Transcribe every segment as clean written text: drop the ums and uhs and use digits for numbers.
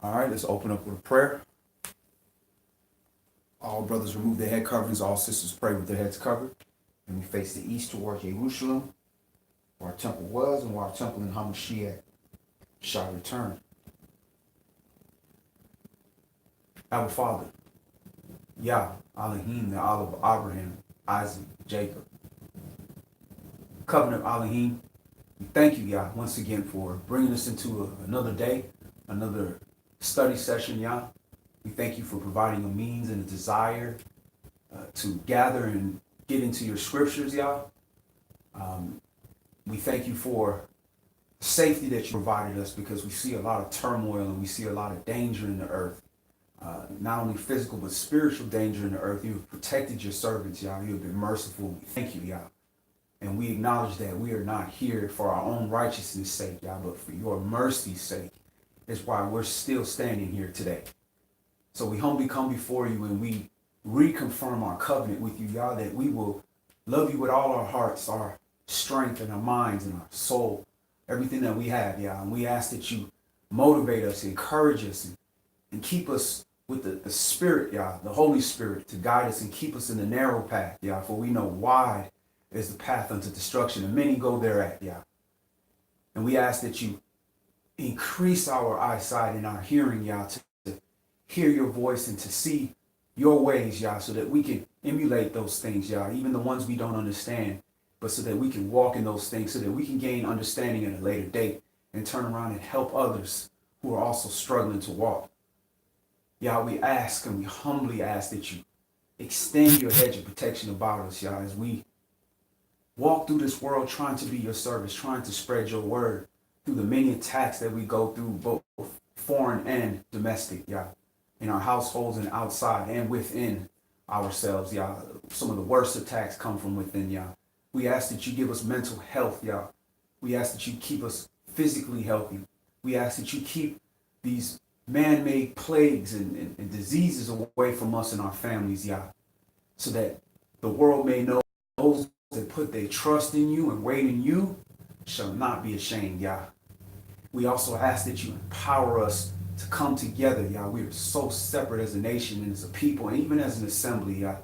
All right, let's open up with a prayer. All brothers remove their head coverings. All sisters pray with their heads covered. And we face the east toward Jerusalem, where our temple was and where our temple in Hamashiach shall return. Our Father, Yah, Elohim, the Allah of Abraham, Isaac, Jacob. Covenant of Elohim, we thank you, Yah, once again for bringing us into another day, another study session, Yah. We thank you for providing a means and a desire to gather and get into your scriptures, Yah. We thank you for safety that you provided us, because we see a lot of turmoil and we see a lot of danger in the earth. Not only physical but spiritual danger in the earth. You have protected your servants, Yah. You have been merciful. We thank you, Yah. And we acknowledge that we are not here for our own righteousness' sake, Yah, but for your mercy's sake. Is why we're still standing here today. So we humbly come before you and we reconfirm our covenant with you, Yah, that we will love you with all our hearts, our strength, and our minds, and our soul, everything that we have, Yah. And we ask that you motivate us, encourage us, and keep us with the Spirit, Yah, the Holy Spirit, to guide us and keep us in the narrow path, Yah. For we know wide is the path unto destruction, and many go thereat, Yah. And we ask that you increase our eyesight and our hearing, Yah, to hear your voice and to see your ways, Yah, so that we can emulate those things, Yah, even the ones we don't understand, but so that we can walk in those things, so that we can gain understanding at a later date and turn around and help others who are also struggling to walk. Yah, we ask and we humbly ask that you extend your hedge of protection about us, Yah, as we walk through this world trying to be your service, trying to spread your word through the many attacks that we go through, both foreign and domestic, Yah, in our households and outside and within ourselves, Yah. Some of the worst attacks come from within, Yah. We ask that you give us mental health, Yah. We ask that you keep us physically healthy. We ask that you keep these man-made plagues and diseases away from us and our families, Yah, so that the world may know those that put their trust in you and wait in you shall not be ashamed, Yah. We also ask that you empower us to come together, Yah. We are so separate as a nation and as a people and even as an assembly, Yah.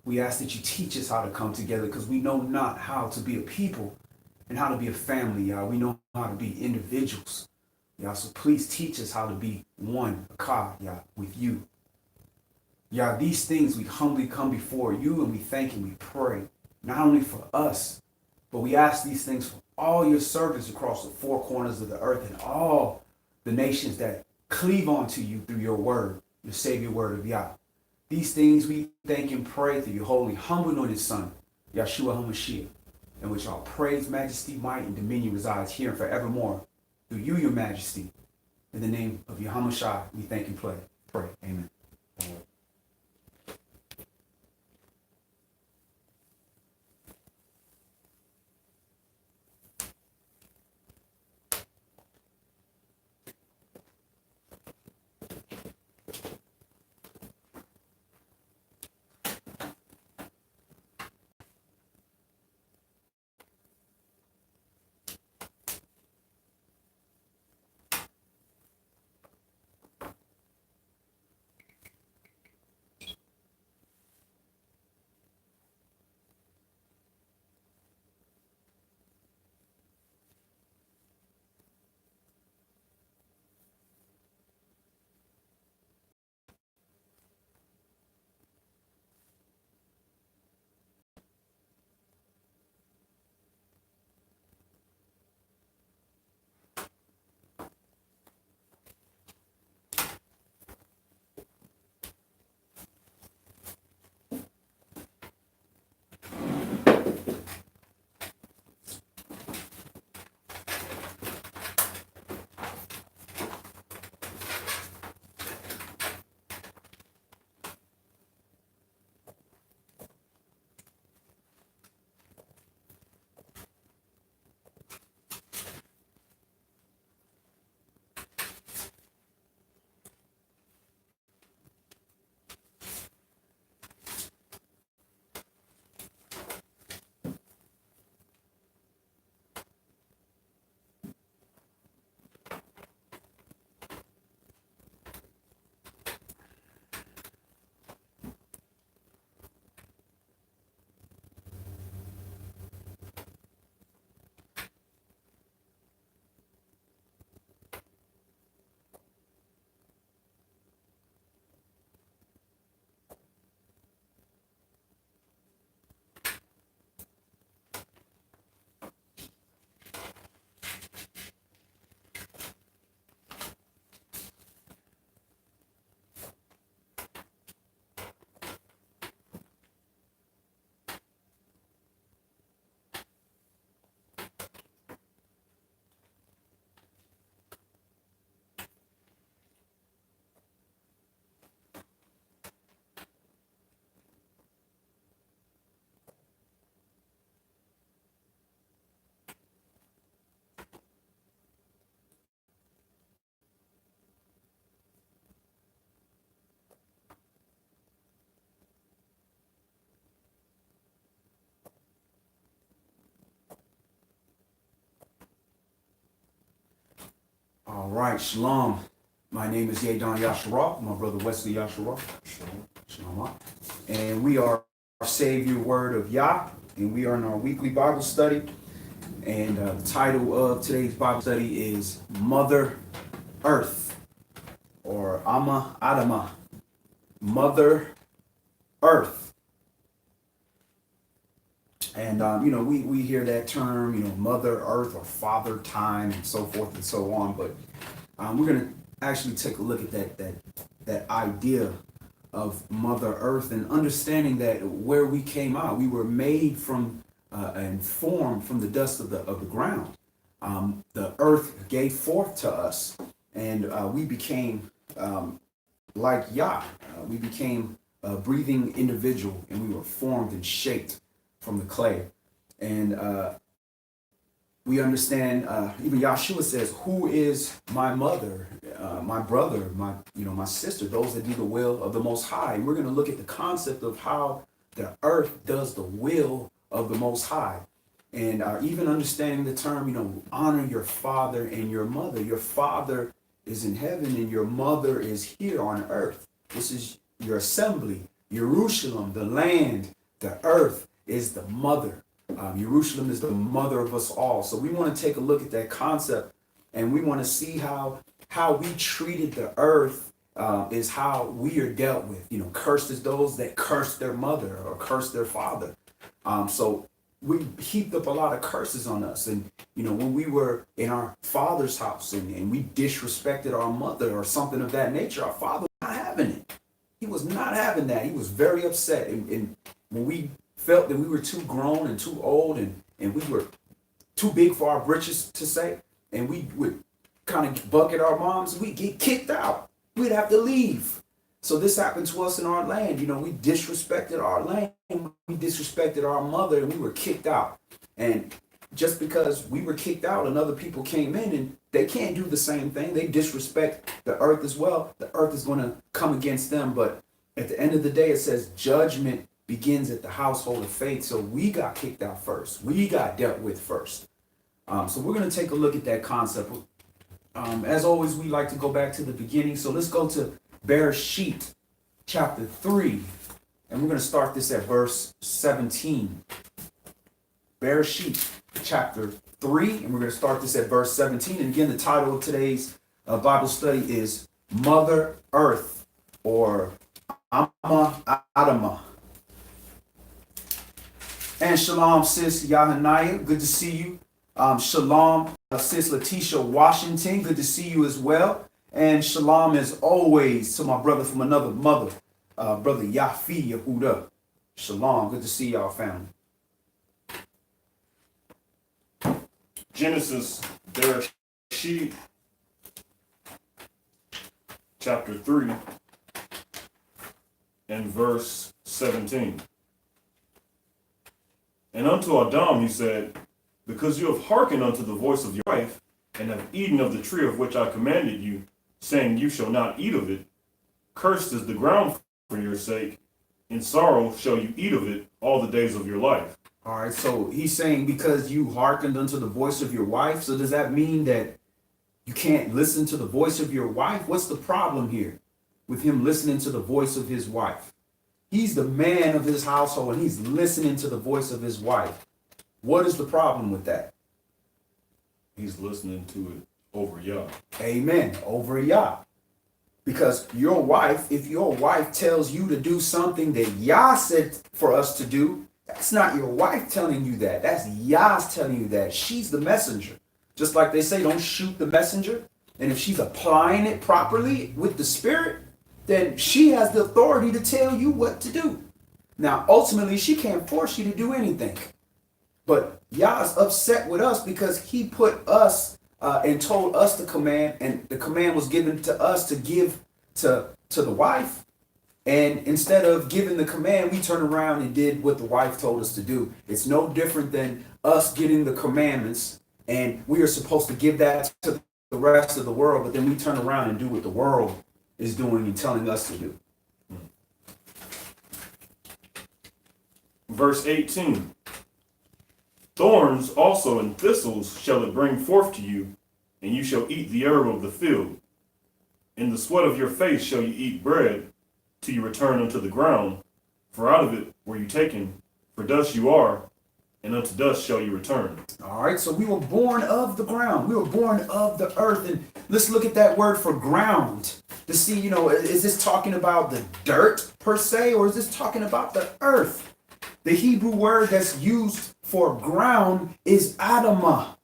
We ask that you teach us how to come together, because we know not how to be a people and how to be a family, Yah. We know how to be individuals, Yah. So please teach us how to be one, Akah, Yah, with you. Yah, these things we humbly come before you and we thank and we pray, not only for us, but we ask these things for all your servants across the four corners of the earth and all the nations that cleave onto you through your word, your Savior word of Yah. These things we thank and pray through your holy, humble, anointed Son, Yahshua HaMashiach, in which all praise, majesty, might, and dominion resides here and forevermore. Through you, your majesty. In the name of Yahushua, we thank and pray. Amen. right, shalom. My name is YAH. My brother Wesley Yasharah. Shalom. And we are our Savior Word of Yah, and we are in our weekly Bible study. And the title of today's Bible study is Mother Earth, or Ama Adama, Mother Earth. And, we hear that term, Mother Earth or Father Time and so forth and so on. But we're going to actually take a look at that idea of Mother Earth and understanding that where we came out, we were made from and formed from the dust of the ground. The earth gave forth to us, and we became like YAH. We became a breathing individual, and we were formed and shaped from the clay. And we understand, even Yahshua says, who is my mother, my brother, my sister, those that do the will of the Most High. And we're going to look at the concept of how the earth does the will of the Most High. And even understanding the term, honor your father and your mother. Your father is in heaven and your mother is here on earth. This is your assembly. Jerusalem, the land, the earth is the mother. Jerusalem is the mother of us all. So we want to take a look at that concept, and we want to see how we treated the earth is how we are dealt with. Cursed is those that curse their mother or curse their father. So we heaped up a lot of curses on us. And, when we were in our father's house and we disrespected our mother or something of that nature, our father was not having it. He was not having that. He was very upset. And when we felt that we were too grown and too old and we were too big for our britches, to say, and we would kind of buck at our moms, we'd get kicked out. We'd have to leave. So this happened to us in our land. We disrespected our land. We disrespected our mother, and we were kicked out. And just because we were kicked out and other people came in and they can't do the same thing, they disrespect the earth as well, the earth is going to come against them. But at the end of the day, it says judgment begins at the household of faith. So we got kicked out first. We got dealt with first. So we're going to take a look at that concept. As always, we like to go back to the beginning. So let's go to Bereshit, chapter 3. And we're going to start this at verse 17. Bereshit, chapter 3. And we're going to start this at verse 17. And again, the title of today's Bible study is Mother Earth, or Ama Adama. And shalom, sis Yahanaya. Good to see you. Shalom, sis Letitia Washington. Good to see you as well. And shalom, as always, to my brother from another mother, brother Yafi Yehuda. Shalom. Good to see y'all, family. Genesis, Bereshit, chapter 3, and verse 17. And unto Adam he said, because you have hearkened unto the voice of your wife, and have eaten of the tree of which I commanded you, saying, you shall not eat of it, cursed is the ground for your sake, in sorrow shall you eat of it all the days of your life. All right, so he's saying because you hearkened unto the voice of your wife. So does that mean that you can't listen to the voice of your wife? What's the problem here with him listening to the voice of his wife? He's the man of his household and he's listening to the voice of his wife. What is the problem with that? He's listening to it over YAH. Amen. Over YAH. Because your wife, if your wife tells you to do something that YAH said for us to do, that's not your wife telling you that. That's YAH's telling you that. She's the messenger. Just like they say, don't shoot the messenger. And if she's applying it properly with the spirit, then she has the authority to tell you what to do. Now, ultimately, she can't force you to do anything. But YAH's upset with us because he put us and told us the command, and the command was given to us to give to the wife. And instead of giving the command, we turned around and did what the wife told us to do. It's no different than us getting the commandments, and we are supposed to give that to the rest of the world, but then we turn around and do what the world is doing and telling us to do. Verse 18. Thorns also and thistles shall it bring forth to you, and you shall eat the herb of the field. In the sweat of your face shall you eat bread, till you return unto the ground, for out of it were you taken, for dust you are, and unto dust shall you return. All right, so we were born of the ground. We were born of the earth. And let's look at that word for ground to see, is this talking about the dirt per se, or is this talking about the earth? The Hebrew word that's used for ground is Adamah.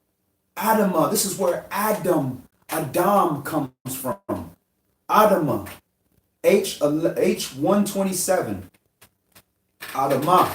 Adamah. This is where Adam comes from. Adamah. H127. Adamah,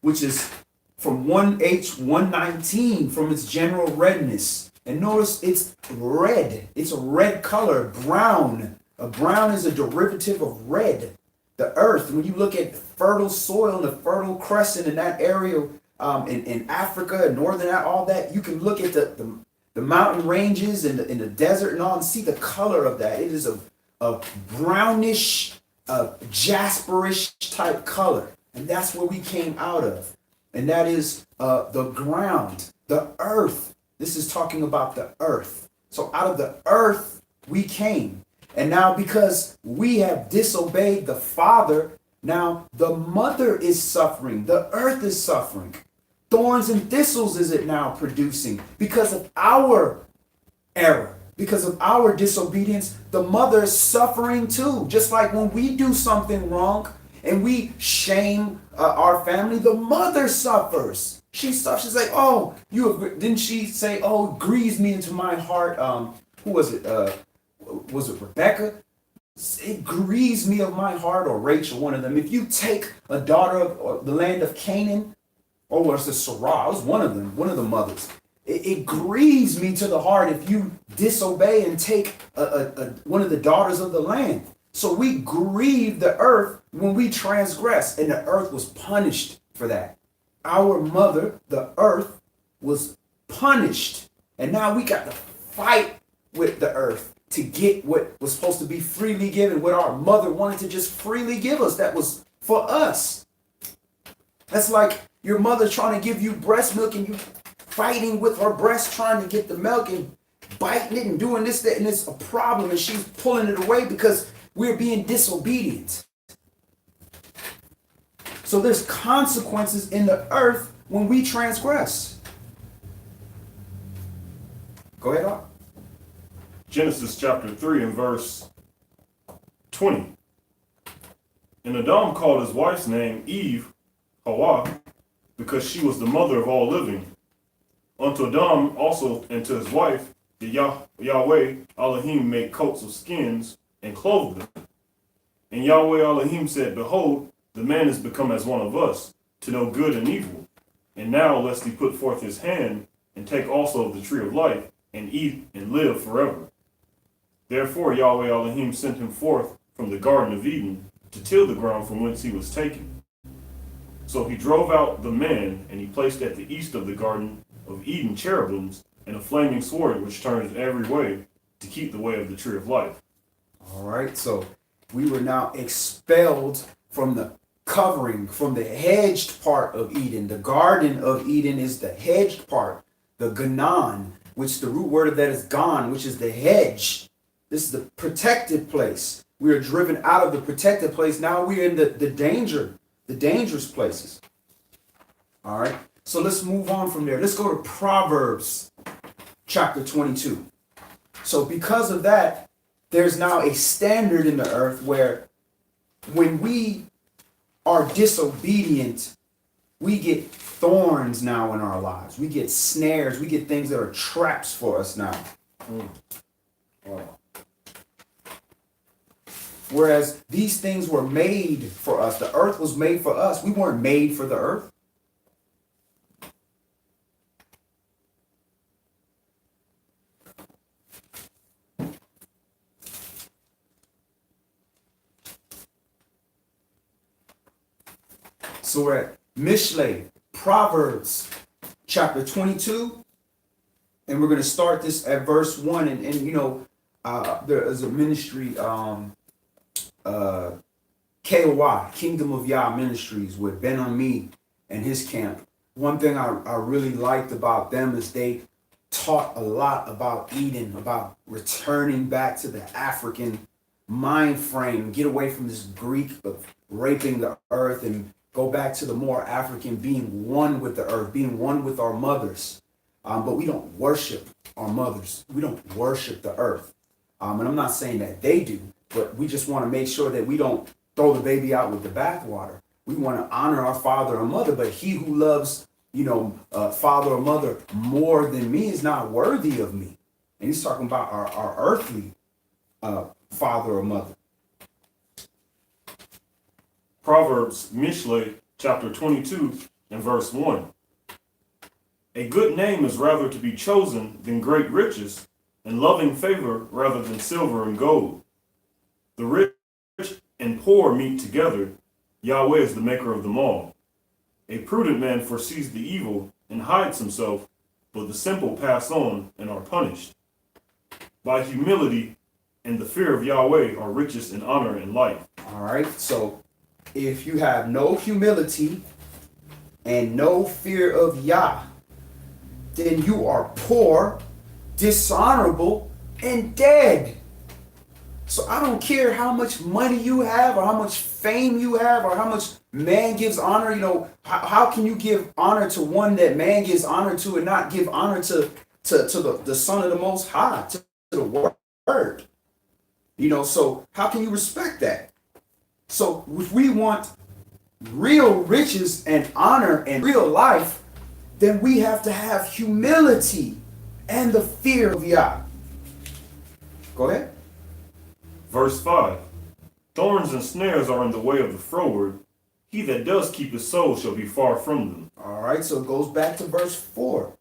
which is from 1H119 from its general redness. And notice it's red. It's a red color, brown. A brown is a derivative of red. The earth, when you look at fertile soil and the fertile crescent in that area in Africa and northern, all that, you can look at the mountain ranges and in the desert and all and see the color of that. It is a brownish, jasperish type color. And that's where we came out of. And that is the ground, the earth. This is talking about the earth. So out of the earth we came. And now because we have disobeyed the Father, now the mother is suffering. The earth is suffering. Thorns and thistles is it now producing because of our error. Because of our disobedience, the mother is suffering too. Just like when we do something wrong and we shame our family, the mother suffers. She suffers. She's like, oh, didn't she say, oh, it grieves me into my heart. Who was it? Was it Rebecca? It grieves me of my heart, or Rachel, one of them. If you take a daughter of the land of Canaan, or was it Sarah? It was one of them, one of the mothers. It grieves me to the heart if you disobey and take one of the daughters of the land. So we grieve the earth when we transgress, and the earth was punished for that. Our mother, the earth, was punished. And now we got to fight with the earth to get what was supposed to be freely given, what our mother wanted to just freely give us. That was for us. That's like your mother trying to give you breast milk and you fighting with her breast trying to get the milk and biting it and doing this, that, and it's a problem, and she's pulling it away because we're being disobedient. So there's consequences in the earth when we transgress. Go ahead, Doc. Genesis chapter 3 and verse 20. And Adam called his wife's name Eve, YAH, because she was the mother of all living. Unto Adam also and to his wife did Yahweh Elohim make coats of skins and clothed them. And Yahweh Elohim said, behold, the man is become as one of us, to know good and evil. And now lest he put forth his hand, and take also of the tree of life, and eat and live forever. Therefore Yahweh Elohim sent him forth from the Garden of Eden, to till the ground from whence he was taken. So he drove out the man, and he placed at the east of the Garden of Eden cherubims, and a flaming sword which turns every way, to keep the way of the tree of life. All right, so we were now expelled from the covering, from the hedged part of Eden. The Garden of Eden is the hedged part, the Ganon, which the root word of that is Gan, which is the hedge. This is the protected place. We are driven out of the protected place. Now we're in the dangerous places. All right, so let's move on from there. Let's go to Proverbs chapter 22. So because of that, there's now a standard in the earth where when we are disobedient, we get thorns now in our lives. We get snares. We get things that are traps for us now. Wow. Whereas these things were made for us. The earth was made for us. We weren't made for the earth. So we're at Mishlei, Proverbs chapter 22. And we're going to start this at verse 1. And there is a ministry, KOY, Kingdom of YAH Ministries, with Ben Ami and his camp. One thing I really liked about them is they taught a lot about Eden, about returning back to the African mind frame, get away from this Greek of raping the earth and go back to the more African being one with the earth, being one with our mothers. But we don't worship our mothers. We don't worship the earth. And I'm not saying that they do, but we just want to make sure that we don't throw the baby out with the bathwater. We want to honor our father or mother, but he who loves, father or mother more than me is not worthy of me. And he's talking about our earthly father or mother. Proverbs, Mishle, chapter 22 and verse 1. A good name is rather to be chosen than great riches, and loving favor rather than silver and gold. The rich and poor meet together. Yahweh is the maker of them all. A prudent man foresees the evil and hides himself, but the simple pass on and are punished. By humility and the fear of Yahweh are riches and honor and life. All right, so if you have no humility and no fear of Yah, then you are poor, dishonorable, and dead. So I don't care how much money you have or how much fame you have or how much man gives honor. How can you give honor to one that man gives honor to and not give honor to the Son of the Most High, to the Word? So how can you respect that? So if we want real riches and honor and real life, then we have to have humility and the fear of Yah. Go ahead. Verse 5. Thorns and snares are in the way of the froward. He that does keep his soul shall be far from them. All right, so it goes back to verse 4.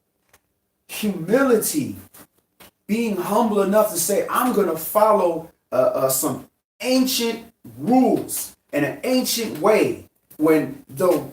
Humility. Being humble enough to say, I'm going to follow some ancient rules and an ancient way when the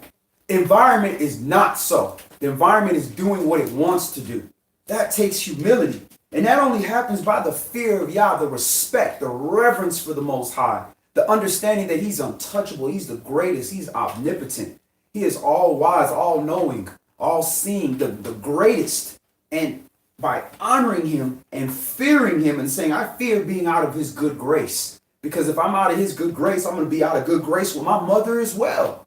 environment is not so. The environment is doing what it wants to do. That takes humility. And that only happens by the fear of Yah, the respect, the reverence for the Most High, the understanding that he's untouchable, he's the greatest, he's omnipotent. He is all wise, all knowing, all seeing, the greatest. And by honoring him and fearing him and saying, I fear being out of his good grace. Because if I'm out of his good grace, I'm going to be out of good grace with my mother as well.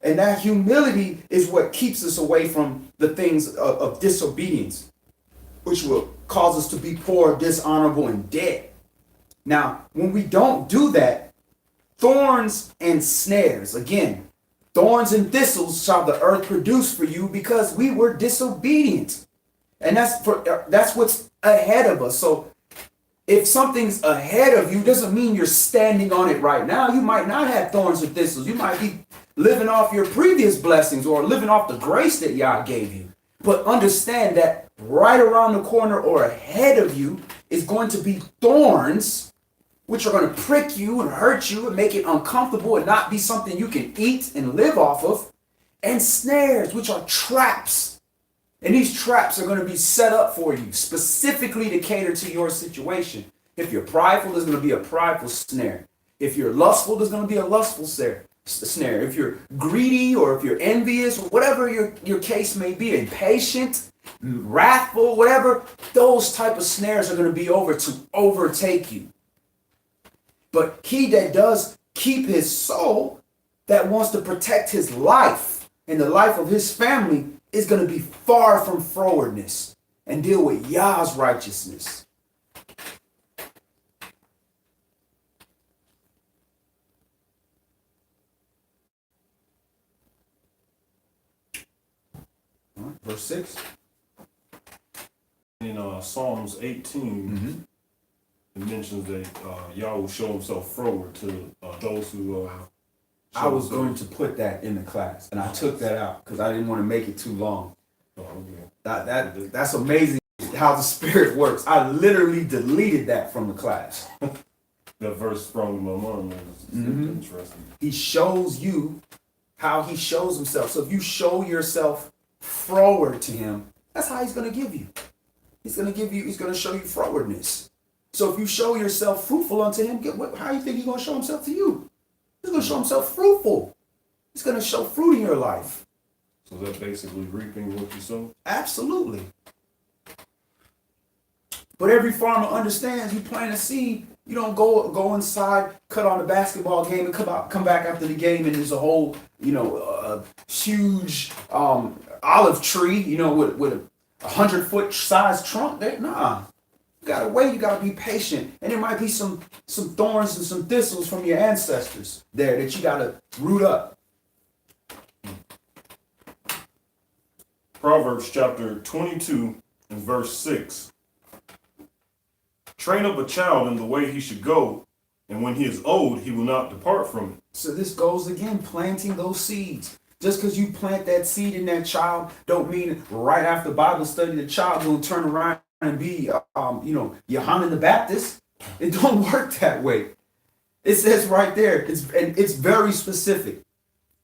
And that humility is what keeps us away from the things of disobedience, which will cause us to be poor, dishonorable, and dead. Now, when we don't do that, thorns and snares, again, thorns and thistles shall the earth produce for you because we were disobedient. And that's what's ahead of us. So if something's ahead of you, doesn't mean you're standing on it right now. You might not have thorns and thistles. You might be living off your previous blessings or living off the grace that Yah gave you. But understand that right around the corner or ahead of you is going to be thorns, which are going to prick you and hurt you and make it uncomfortable and not be something you can eat and live off of. And snares, which are traps. And these traps are going to be set up for you specifically to cater to your situation. If you're prideful, there's going to be a prideful snare. If you're lustful, there's going to be a lustful snare. If you're greedy or if you're envious, whatever your case may be, impatient, wrathful, whatever, those type of snares are going to be over to overtake you. But he that does keep his soul, that wants to protect his life and the life of his family, is going to be far from frowardness and deal with Yah's righteousness. All right, verse 6. In Psalms 18, it mentions that Yah will show himself forward to those who I was going to put that in the class, and I took that out because I didn't want to make it too long. That's amazing how the Spirit works. I literally deleted that from the class. That verse from my mom is interesting. He shows you how he shows himself. So if you show yourself forward to him, that's how he's going to give you. He's going to show you forwardness. So if you show yourself fruitful unto him, how do you think he's going to show himself to you? He's going to show himself fruitful. He's going to show fruit in your life. So that's basically reaping what you sow? Absolutely. But every farmer understands you plant a seed, you don't go inside, cut on the basketball game, and come back after the game, and there's a whole huge olive tree, with a 100-foot size trunk. Nah, you gotta wait. You gotta be patient, and there might be some thorns and some thistles from your ancestors there that you gotta root up. Proverbs chapter 22 and verse 6. Train up a child in the way he should go, and when he is old, he will not depart from it. So this goes again, planting those seeds. Just because you plant that seed in that child, don't mean right after Bible study the child will turn around and be, Yohanan the Baptist. It don't work that way. It says right there, it's very specific.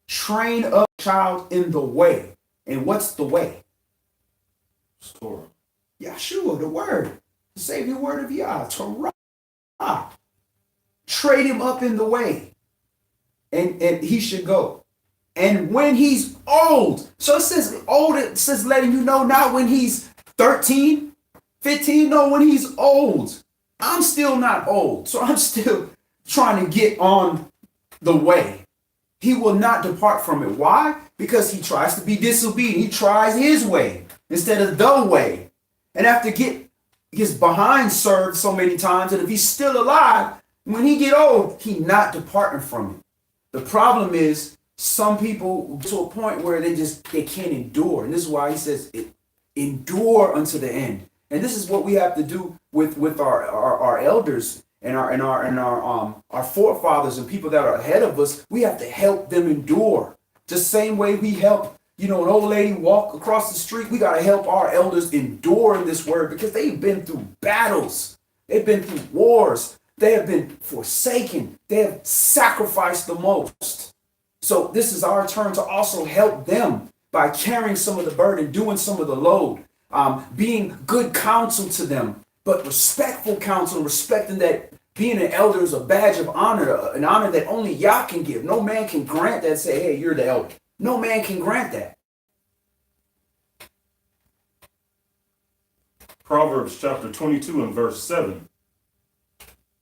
Train up a child in the way. And what's the way? Torah. Yahshua, the word. The Savior word of YAH, Torah. Trade him up in the way. And he should go. And when he's old, so it says old, it says letting you know not when he's 13, 15, no, when he's old. I'm still not old, so I'm still trying to get on the way. He will not depart from it. Why? Because he tries to be disobedient. He tries his way instead of the way. And after get his behind served so many times, and if he's still alive, when he get old, he not departing from it. The problem is some people to a point where they can't endure. And this is why he says, endure unto the end. And this is what we have to do with our elders and our forefathers and people that are ahead of us. We have to help them endure. Just same way we help, an old lady walk across the street. We got to help our elders endure in this word because they've been through battles. They've been through wars. They have been forsaken. They have sacrificed the most. So this is our turn to also help them by carrying some of the burden, doing some of the load, being good counsel to them, but respectful counsel, respecting that being an elder is a badge of honor, an honor that only Yah can give. No man can grant that, say, hey, you're the elder. No man can grant that. Proverbs chapter 22 and verse 7.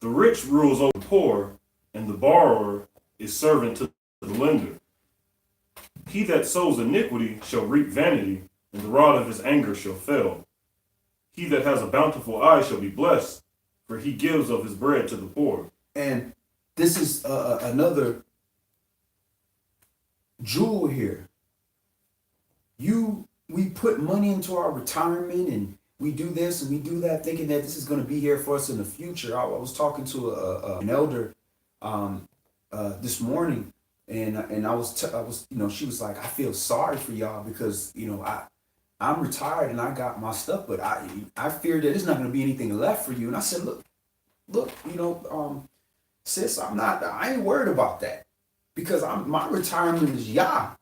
The rich rules over the poor, and the borrower is servant to the lender. He that sows iniquity shall reap vanity, and the rod of his anger shall fail. He that has a bountiful eye shall be blessed, for he gives of his bread to the poor. And this is another jewel here. We put money into our retirement, and we do this and we do that, thinking that this is going to be here for us in the future. I was talking to an elder this morning, and I was she was like, I feel sorry for y'all because I'm retired and I got my stuff, but I fear that there's not going to be anything left for you. And I said, look, sis, I ain't worried about that because my retirement is YAH.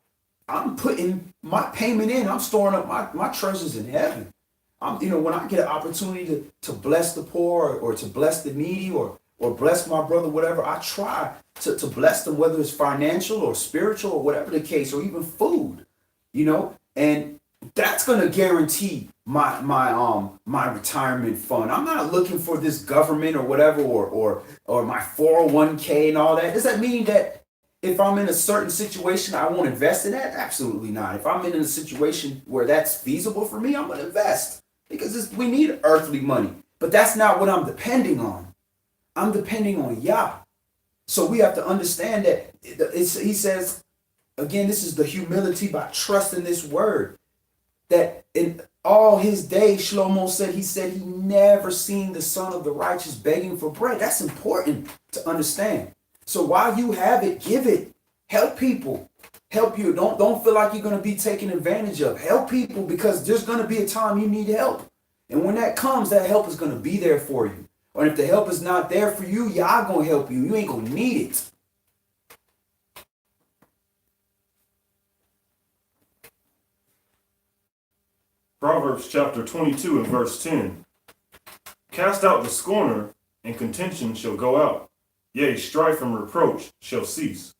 I'm putting my payment in. I'm storing up my treasures in heaven. When I get an opportunity to bless the poor or to bless the needy or bless my brother, whatever, I try to bless them, whether it's financial or spiritual or whatever the case, or even food, and that's going to guarantee my retirement fund. I'm not looking for this government or whatever, or my 401k and all that. Does that mean that if I'm in a certain situation, I won't invest in that? Absolutely not. If I'm in a situation where that's feasible for me, I'm going to invest because we need earthly money. But that's not what I'm depending on. I'm depending on YAH. So we have to understand that he says, again, this is the humility by trusting this word. That in all his days, Shlomo said he never seen the son of the righteous begging for bread. That's important to understand. So while you have it, give it. Help people. Help you. Don't feel like you're going to be taken advantage of. Help people because there's going to be a time you need help. And when that comes, that help is going to be there for you. Or if the help is not there for you, Yah going to help you. You ain't going to need it. Proverbs chapter 22 and verse 10. Cast out the scorner, and contention shall go out. Yea, strife and reproach shall cease.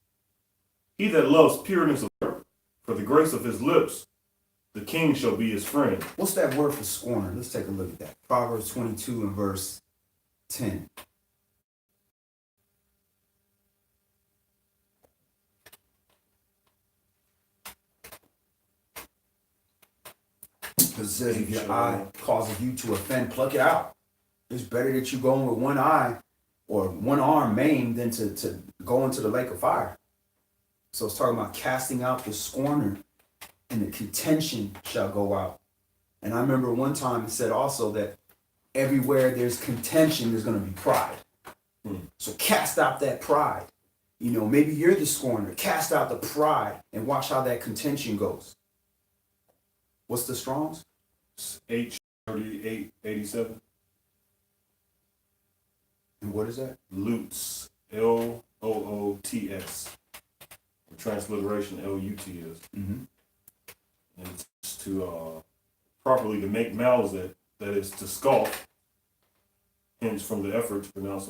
He that loves pureness of heart, for the grace of his lips, the king shall be his friend. What's that word for scorner? Let's take a look at that. Proverbs 22 and verse 10. Because it says if your eye causes you to offend, pluck it out. It's better that you go in with one eye or one arm maimed than to go into the lake of fire. So it's talking about casting out the scorner, and the contention shall go out. And I remember one time it said also that everywhere there's contention, there's going to be pride. So cast out that pride. You know, maybe you're the scorner. Cast out the pride and watch how that contention goes. What's the Strong's? H3887. And what is that? Loots. Loots. Transliteration Luts. Mm-hmm. And it's to properly to make malice, that is to scoff, hence from the effort to pronounce,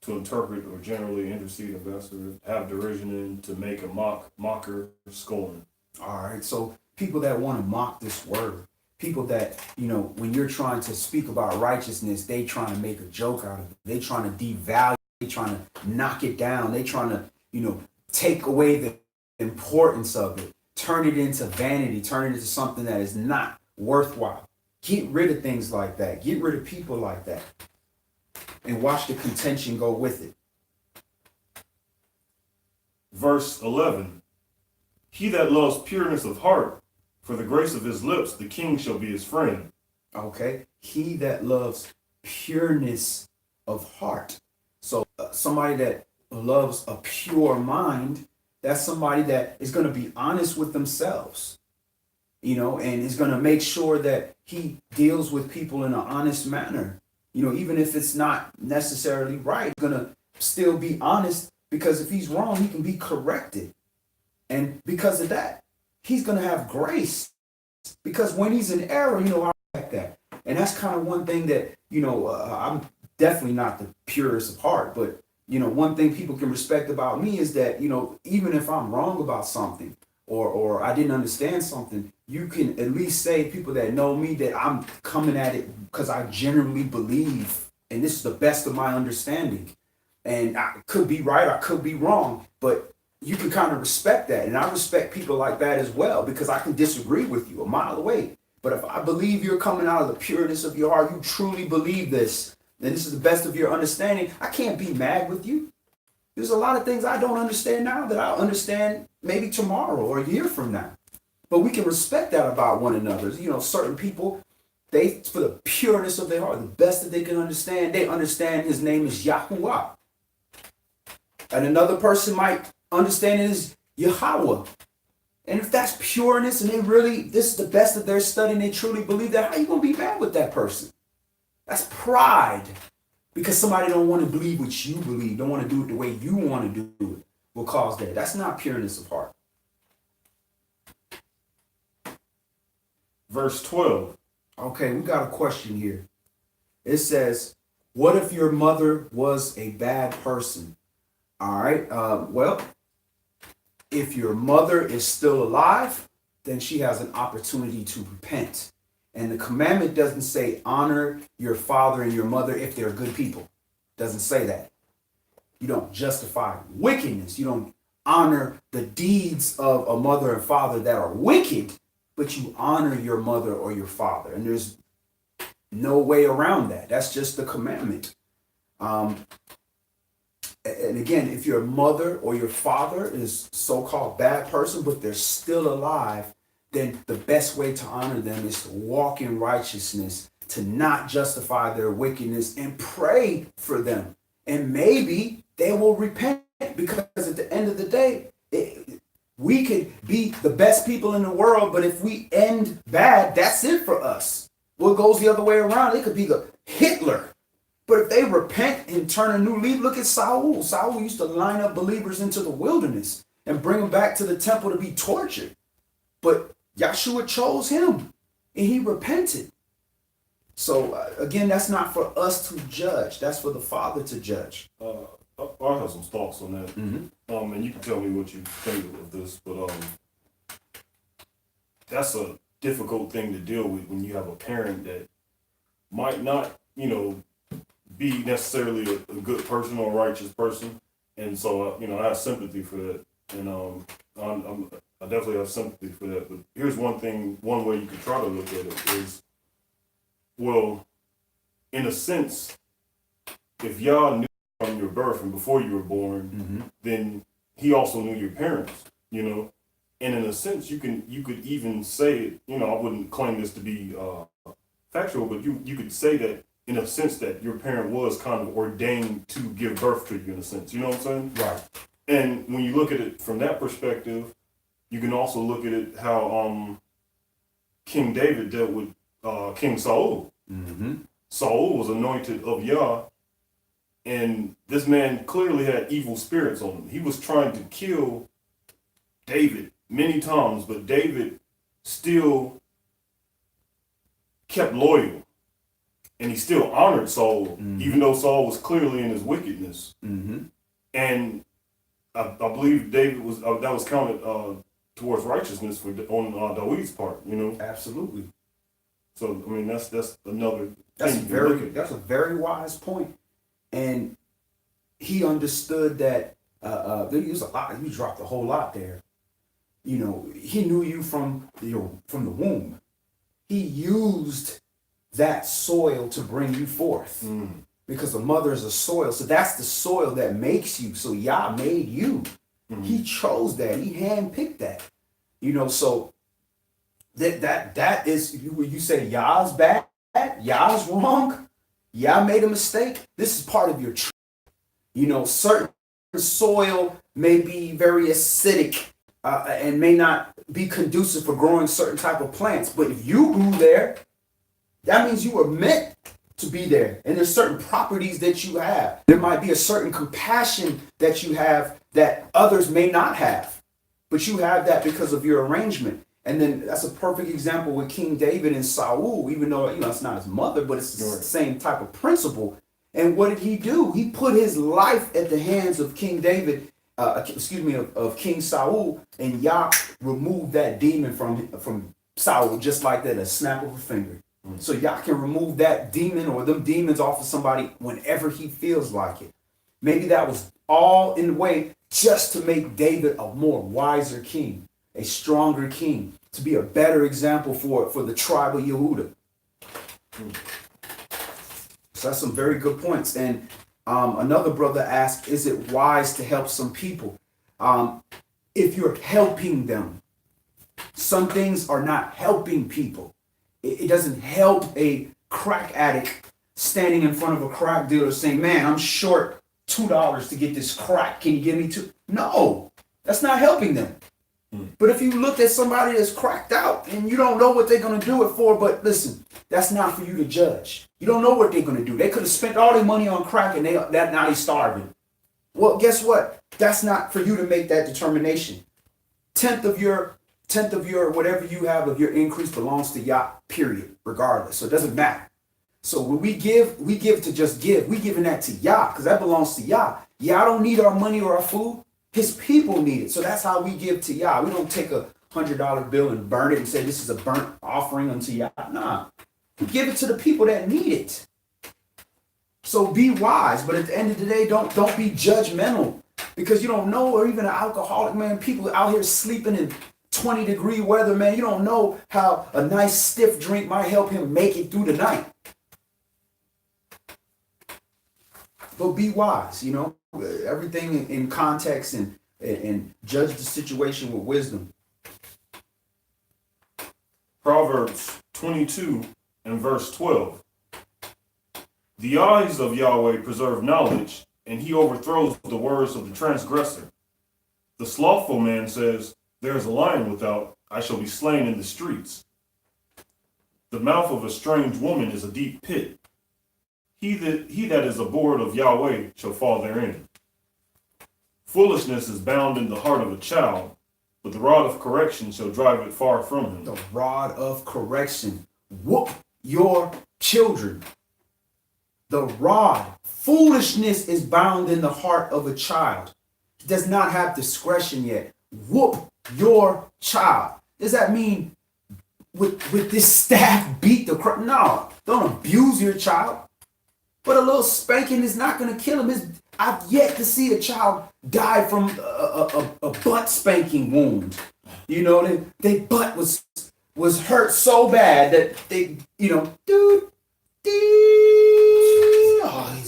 to interpret or generally intercede, ambassador, have derision in, to make a mocker, scorn. All right, so people that want to mock this word, people that, you know, when you're trying to speak about righteousness, they trying to make a joke out of it. They trying to devalue, they trying to knock it down. They trying to, you know, take away the importance of it, turn it into vanity, turn it into something that is not worthwhile. Get rid of things like that. Get rid of people like that. And watch the contention go with it. Verse 11. He that loves pureness of heart, for the grace of his lips, the king shall be his friend. Okay. He that loves pureness of heart. So somebody that loves a pure mind, that's somebody that is going to be honest with themselves, you know, and is going to make sure that he deals with people in an honest manner. You know, even if it's not necessarily right, he's going to still be honest, because if he's wrong, he can be corrected. And because of that, he's going to have grace, because when he's in error, you know, I like that. And that's kind of one thing that, you know, I'm definitely not the purest of heart, but, you know, one thing people can respect about me is that, you know, even if I'm wrong about something, or I didn't understand something, you can at least say, people that know me, that I'm coming at it because I genuinely believe, and this is the best of my understanding. And I could be right, I could be wrong, but you can kind of respect that. And I respect people like that as well, because I can disagree with you a mile away. But if I believe you're coming out of the pureness of your heart, you truly believe this, and this is the best of your understanding, I can't be mad with you. There's a lot of things I don't understand now that I'll understand maybe tomorrow or a year from now. But we can respect that about one another. You know, certain people, they, for the pureness of their heart, the best that they can understand, they understand his name is YAH. And another person might understand it as Yahweh. And if that's pureness and they really, this is the best that they're studying, they truly believe that, how are you going to be mad with that person? That's pride. Because somebody don't want to believe what you believe, don't want to do it the way you want to do it, will cause that. That's not pureness of heart. Verse 12. Okay, we got a question here. It says, what if your mother was a bad person? All right, well, if your mother is still alive, then she has an opportunity to repent. And the commandment doesn't say honor your father and your mother if they're good people. It doesn't say that. You don't justify wickedness. You don't honor the deeds of a mother and father that are wicked, but you honor your mother or your father. And there's no way around that. That's just the commandment. And again, if your mother or your father is so-called bad person, but they're still alive, then the best way to honor them is to walk in righteousness, to not justify their wickedness, and pray for them. And maybe they will repent, because at the end of the day, we could be the best people in the world, but if we end bad, that's it for us. What goes the other way around? It could be the Hitler. But if they repent and turn a new leaf, look at Saul. Saul used to line up believers into the wilderness and bring them back to the temple to be tortured. But Yahshua chose him and he repented. So again, that's not for us to judge. That's for the Father to judge. I have some thoughts on that. And you can tell me what you think of this, but that's a difficult thing to deal with when you have a parent that might not, be necessarily a good person or a righteous person. And so, I have sympathy for that. And I definitely have sympathy for that. But here's one way you could try to look at it is, well, in a sense, if Yah knew from your birth and before you were born, then he also knew your parents, And in a sense, you could even say, I wouldn't claim this to be factual, but you could say that in a sense that your parent was kind of ordained to give birth to you in a sense. You know what I'm saying? Right. And when you look at it from that perspective, you can also look at it how King David dealt with King Saul. Saul was anointed of Yah, and this man clearly had evil spirits on him. He was trying to kill David many times, but David still kept loyal. And he still honored Saul, even though Saul was clearly in his wickedness. And I believe David was that was counted towards righteousness on David's part. Absolutely. So I mean that's another. That's a very wise point, and he understood that. He was a lot. He dropped a whole lot there. He knew you from the womb. He used that soil to bring you forth, because the mother is a soil. So that's the soil that makes you. So Yah made you. He chose that. He handpicked that. So that is, when you say Yah's bad, Yah's wrong, Yah made a mistake. This is part of your certain soil may be very acidic and may not be conducive for growing certain type of plants. But if you grew there, that means you were meant to be there. And there's certain properties that you have. There might be a certain compassion that you have that others may not have. But you have that because of your arrangement. And then that's a perfect example with King David and Saul, even though, it's not his mother, but it's the same type of principle. And what did he do? He put his life at the hands of King David, of King Saul, and Yah removed that demon from Saul just like that, a snap of a finger. So Yah can remove that demon or them demons off of somebody whenever he feels like it. Maybe that was all in the way just to make David a more wiser king, a stronger king, to be a better example for the tribe of Yehuda. So that's some very good points. And another brother asked, is it wise to help some people? If you're helping them, some things are not helping people. It doesn't help a crack addict standing in front of a crack dealer saying, man, I'm short $2 to get this crack. Can you give me $2? No, that's not helping them. But if you look at somebody that's cracked out and you don't know what they're going to do it for, but listen, that's not for you to judge. You don't know what they're going to do. They could have spent all their money on crack and now they're starving. Well, guess what? That's not for you to make that determination. Tenth of your whatever you have of your increase belongs to Yah, period, regardless. So it doesn't matter. So when we give to just give. We giving that to Yah because that belongs to Yah. Yah don't need our money or our food. His people need it. So that's how we give to Yah. We don't take a $100 bill and burn it and say this is a burnt offering unto Yah. Nah. We give it to the people that need it. So be wise, but at the end of the day, don't be judgmental because you don't know, or even an alcoholic, man, people out here sleeping in 20-degree weather, man. You don't know how a nice stiff drink might help him make it through the night. But be wise, everything in context and judge the situation with wisdom. Proverbs 22 and verse 12. The eyes of Yahweh preserve knowledge, and he overthrows the words of the transgressor. The slothful man says, there is a lion without, I shall be slain in the streets. The mouth of a strange woman is a deep pit. He that is abhorred of Yahweh shall fall therein. Foolishness is bound in the heart of a child, but the rod of correction shall drive it far from him. The rod of correction. Whoop your children. The rod. Foolishness is bound in the heart of a child. He does not have discretion yet. Whoop your child. Does that mean with this staff beat the crap. No, don't abuse your child. But a little spanking is not going to kill him. I've yet to see a child die from a butt spanking wound. You know, their butt was hurt so bad that they, you know, oh,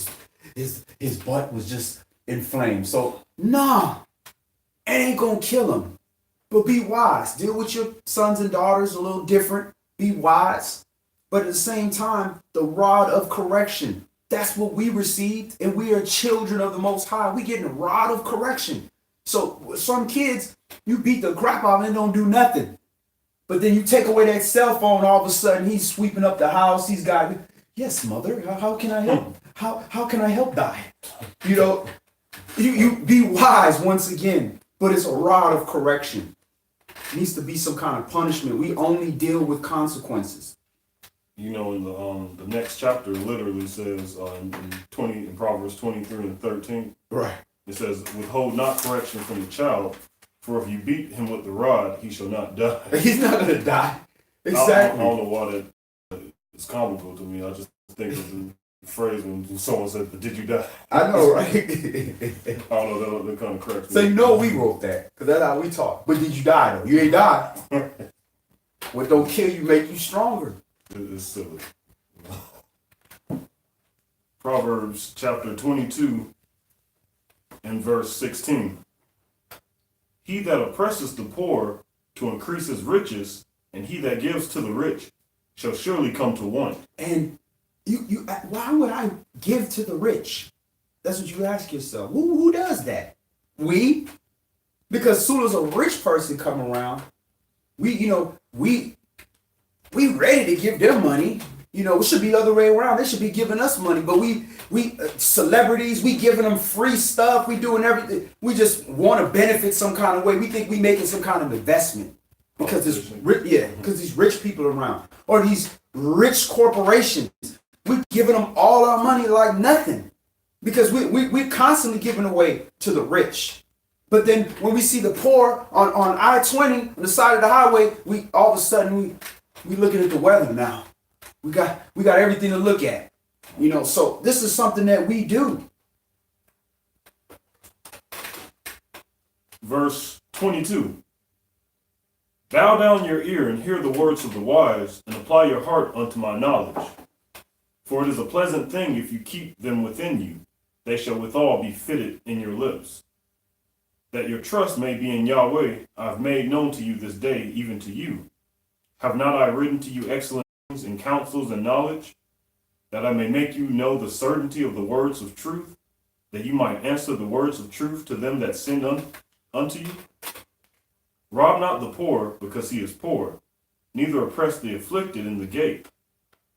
his butt was just inflamed. So, nah, it ain't going to kill him. But be wise. Deal with your sons and daughters a little different. Be wise. But at the same time, the rod of correction. That's what we received, and we are children of the Most High. We getting a rod of correction. So some kids, you beat the crap out of them and don't do nothing. But then you take away that cell phone, all of a sudden he's sweeping up the house. He's got, yes, mother, how can I help? How can I help die? You know, you be wise once again, but it's a rod of correction. It needs to be some kind of punishment. We only deal with consequences. You know, in the next chapter, literally says in Proverbs 23 and 13, right? It says, "Withhold not correction from the child, for if you beat him with the rod, he shall not die." He's not gonna die. Exactly. I don't know why that is comical to me. I just think of the phrase when someone said, "Did you die?" I know, right? I don't know. That kind of corrects me. So you know we wrote that because that's how we talk. But did you die though? You ain't died. What don't kill you make you stronger. It's silly. Proverbs chapter 22 and verse 16. He that oppresses the poor to increase his riches, and he that gives to the rich shall surely come to want. And you why would I give to the rich? That's what you ask yourself. Who does that? We? Because as soon as a rich person come around, we ready to give them money. You know, it should be the other way around. They should be giving us money. But we celebrities, we giving them free stuff. We doing everything. We just want to benefit some kind of way. We think we making some kind of investment because because these rich people around or these rich corporations. We giving them all our money like nothing because we're constantly giving away to the rich. But then when we see the poor on I-20 on the side of the highway, we all of a sudden we looking at the weather now. We got everything to look at. You know, so this is something that we do. Verse 22. Bow down your ear and hear the words of the wise, and apply your heart unto my knowledge. For it is a pleasant thing if you keep them within you. They shall withal be fitted in your lips. That your trust may be in Yahweh, I have made known to you this day, even to you. Have not I written to you excellent things in counsels and knowledge, that I may make you know the certainty of the words of truth, that you might answer the words of truth to them that send unto you? Rob not the poor, because he is poor, neither oppress the afflicted in the gate.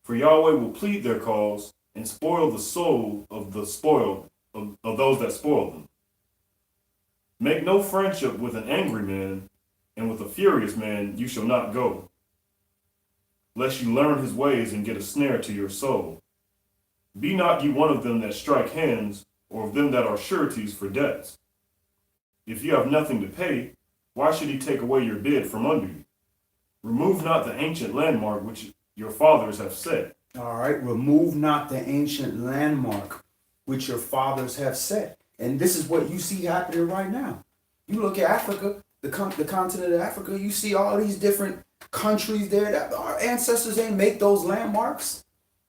For Yahweh will plead their cause, and spoil the soul of the spoiled, of those that spoil them. Make no friendship with an angry man, and with a furious man you shall not go, lest you learn his ways and get a snare to your soul. Be not ye one of them that strike hands, or of them that are sureties for debts. If you have nothing to pay, why should he take away your bid from under you? Remove not the ancient landmark which your fathers have set. All right, remove not the ancient landmark which your fathers have set. And this is what you see happening right now. You look at Africa, the continent of Africa, you see all these different countries there that our ancestors ain't make those landmarks.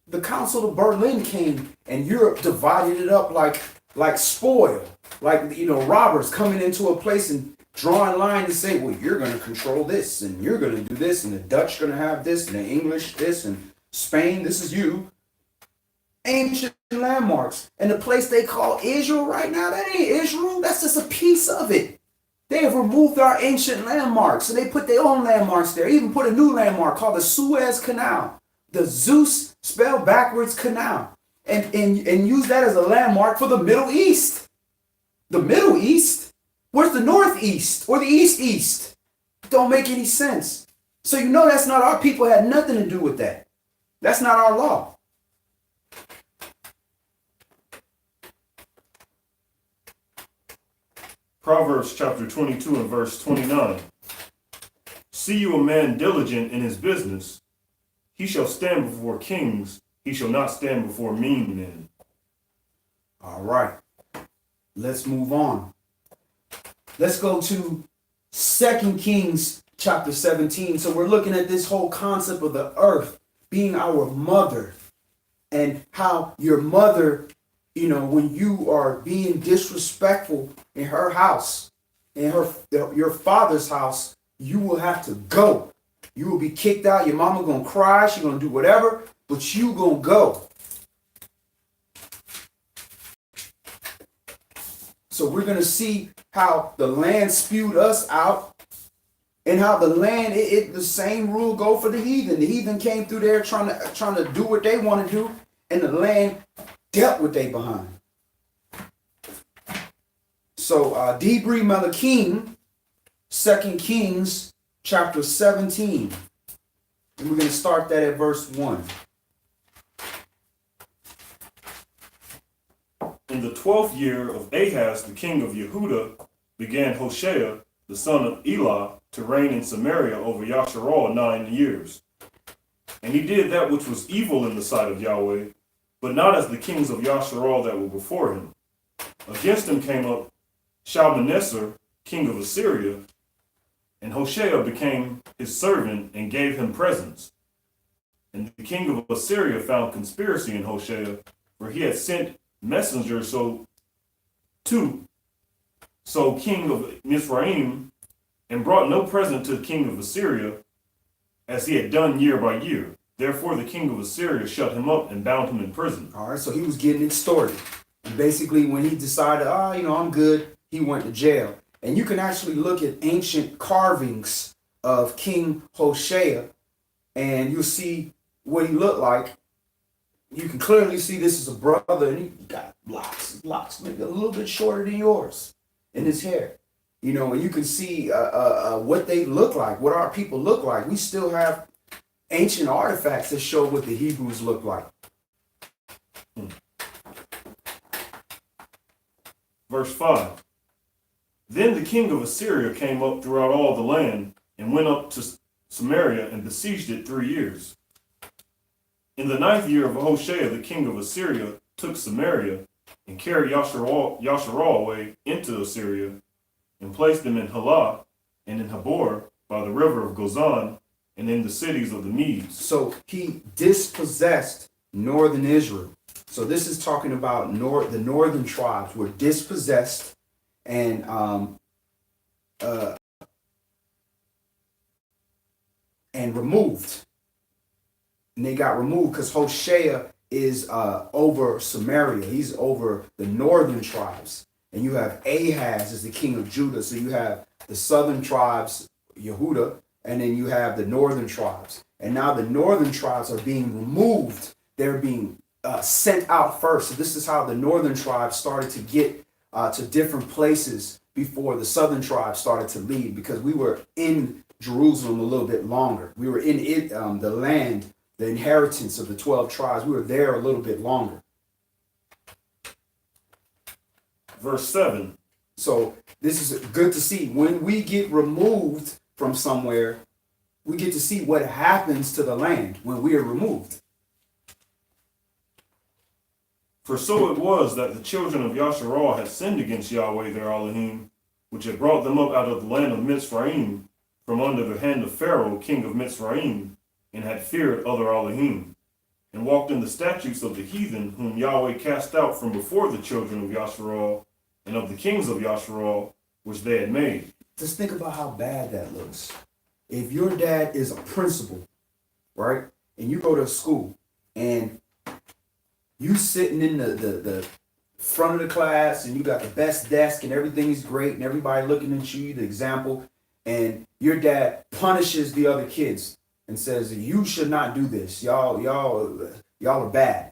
The Council of Berlin came and Europe divided it up like spoil, like, you know, robbers coming into a place and drawing line to say, well, you're going to control this and you're going to do this and the Dutch going to have this and the English this and Spain, this is you. Ancient landmarks. And the place they call Israel right now, that ain't Israel. That's just a piece of it. They have removed our ancient landmarks and they put their own landmarks there. Even put a new landmark called the Suez Canal, the Zeus spelled backwards canal, and use that as a landmark for the Middle East. The Middle East? Where's the Northeast or the East? Don't make any sense. So you know that's not our people, had nothing to do with that. That's not our law. Proverbs chapter 22 and verse 29. See you a man diligent in his business. He shall stand before kings. He shall not stand before mean men. All right. Let's move on. Let's go to 2 Kings chapter 17. So we're looking at this whole concept of the earth being our mother, and how your mother, when you are being disrespectful in her house, in your father's house, you will have to go. You will be kicked out. Your mama gonna cry. She gonna do whatever, but you gonna go. So we're gonna see how the land spewed us out, and how the land, the same rule go for the heathen. The heathen came through there trying to do what they want to do, and the land dealt with they behind. So Debri Melachim, 2 Kings chapter 17. And we're going to start that at verse 1. In the 12th year of Ahaz, the king of Yehuda, began Hoshea, the son of Elah, to reign in Samaria over Yasharal 9 years. And he did that which was evil in the sight of Yahweh, but not as the kings of Yasharal that were before him. Against him came up Shalmaneser, king of Assyria, and Hoshea became his servant and gave him presents. And the king of Assyria found conspiracy in Hoshea, for he had sent messengers so king of Mizraim, and brought no present to the king of Assyria, as he had done year by year. Therefore the king of Assyria shut him up and bound him in prison. All right, so he was getting extorted. And basically, when he decided, I'm good, he went to jail. And you can actually look at ancient carvings of King Hoshea, and you'll see what he looked like. You can clearly see this is a brother, and he got locks, maybe a little bit shorter than yours in his hair. And you can see what they look like, what our people look like. We still have ancient artifacts that show what the Hebrews look like. Verse 5. Then the king of Assyria came up throughout all the land, and went up to Samaria and besieged it 3 years. In the 9th year of Hoshea, the king of Assyria took Samaria, and carried Yasharal away into Assyria, and placed them in Halah, and in Habor, by the river of Gozan, and in the cities of the Medes. So he dispossessed northern Israel. So this is talking about the northern tribes were dispossessed and removed. And they got removed because Hoshea is over Samaria. He's over the northern tribes. And you have Ahaz as the king of Judah. So you have the southern tribes, Yehuda, and then you have the northern tribes. And now the northern tribes are being removed. They're being sent out first. So this is how the northern tribes started to get to different places before the southern tribes started to leave, because we were in Jerusalem a little bit longer. We were in it, the land, the inheritance of the 12 tribes. We were there a little bit longer. Verse 7. So this is good to see. When we get removed from somewhere, we get to see what happens to the land when we are removed. For so it was that the children of Yasharal had sinned against Yahweh their Elohim, which had brought them up out of the land of Mitzrayim, from under the hand of Pharaoh, king of Mitzrayim, and had feared other Elohim, and walked in the statutes of the heathen, whom Yahweh cast out from before the children of Yasharal, and of the kings of Yasharal, which they had made. Just think about how bad that looks. If your dad is a principal, right, and you go to school, and you sitting in the front of the class, and you got the best desk, and everything is great, and everybody looking at you, the example, and your dad punishes the other kids and says, you should not do this. Y'all are bad.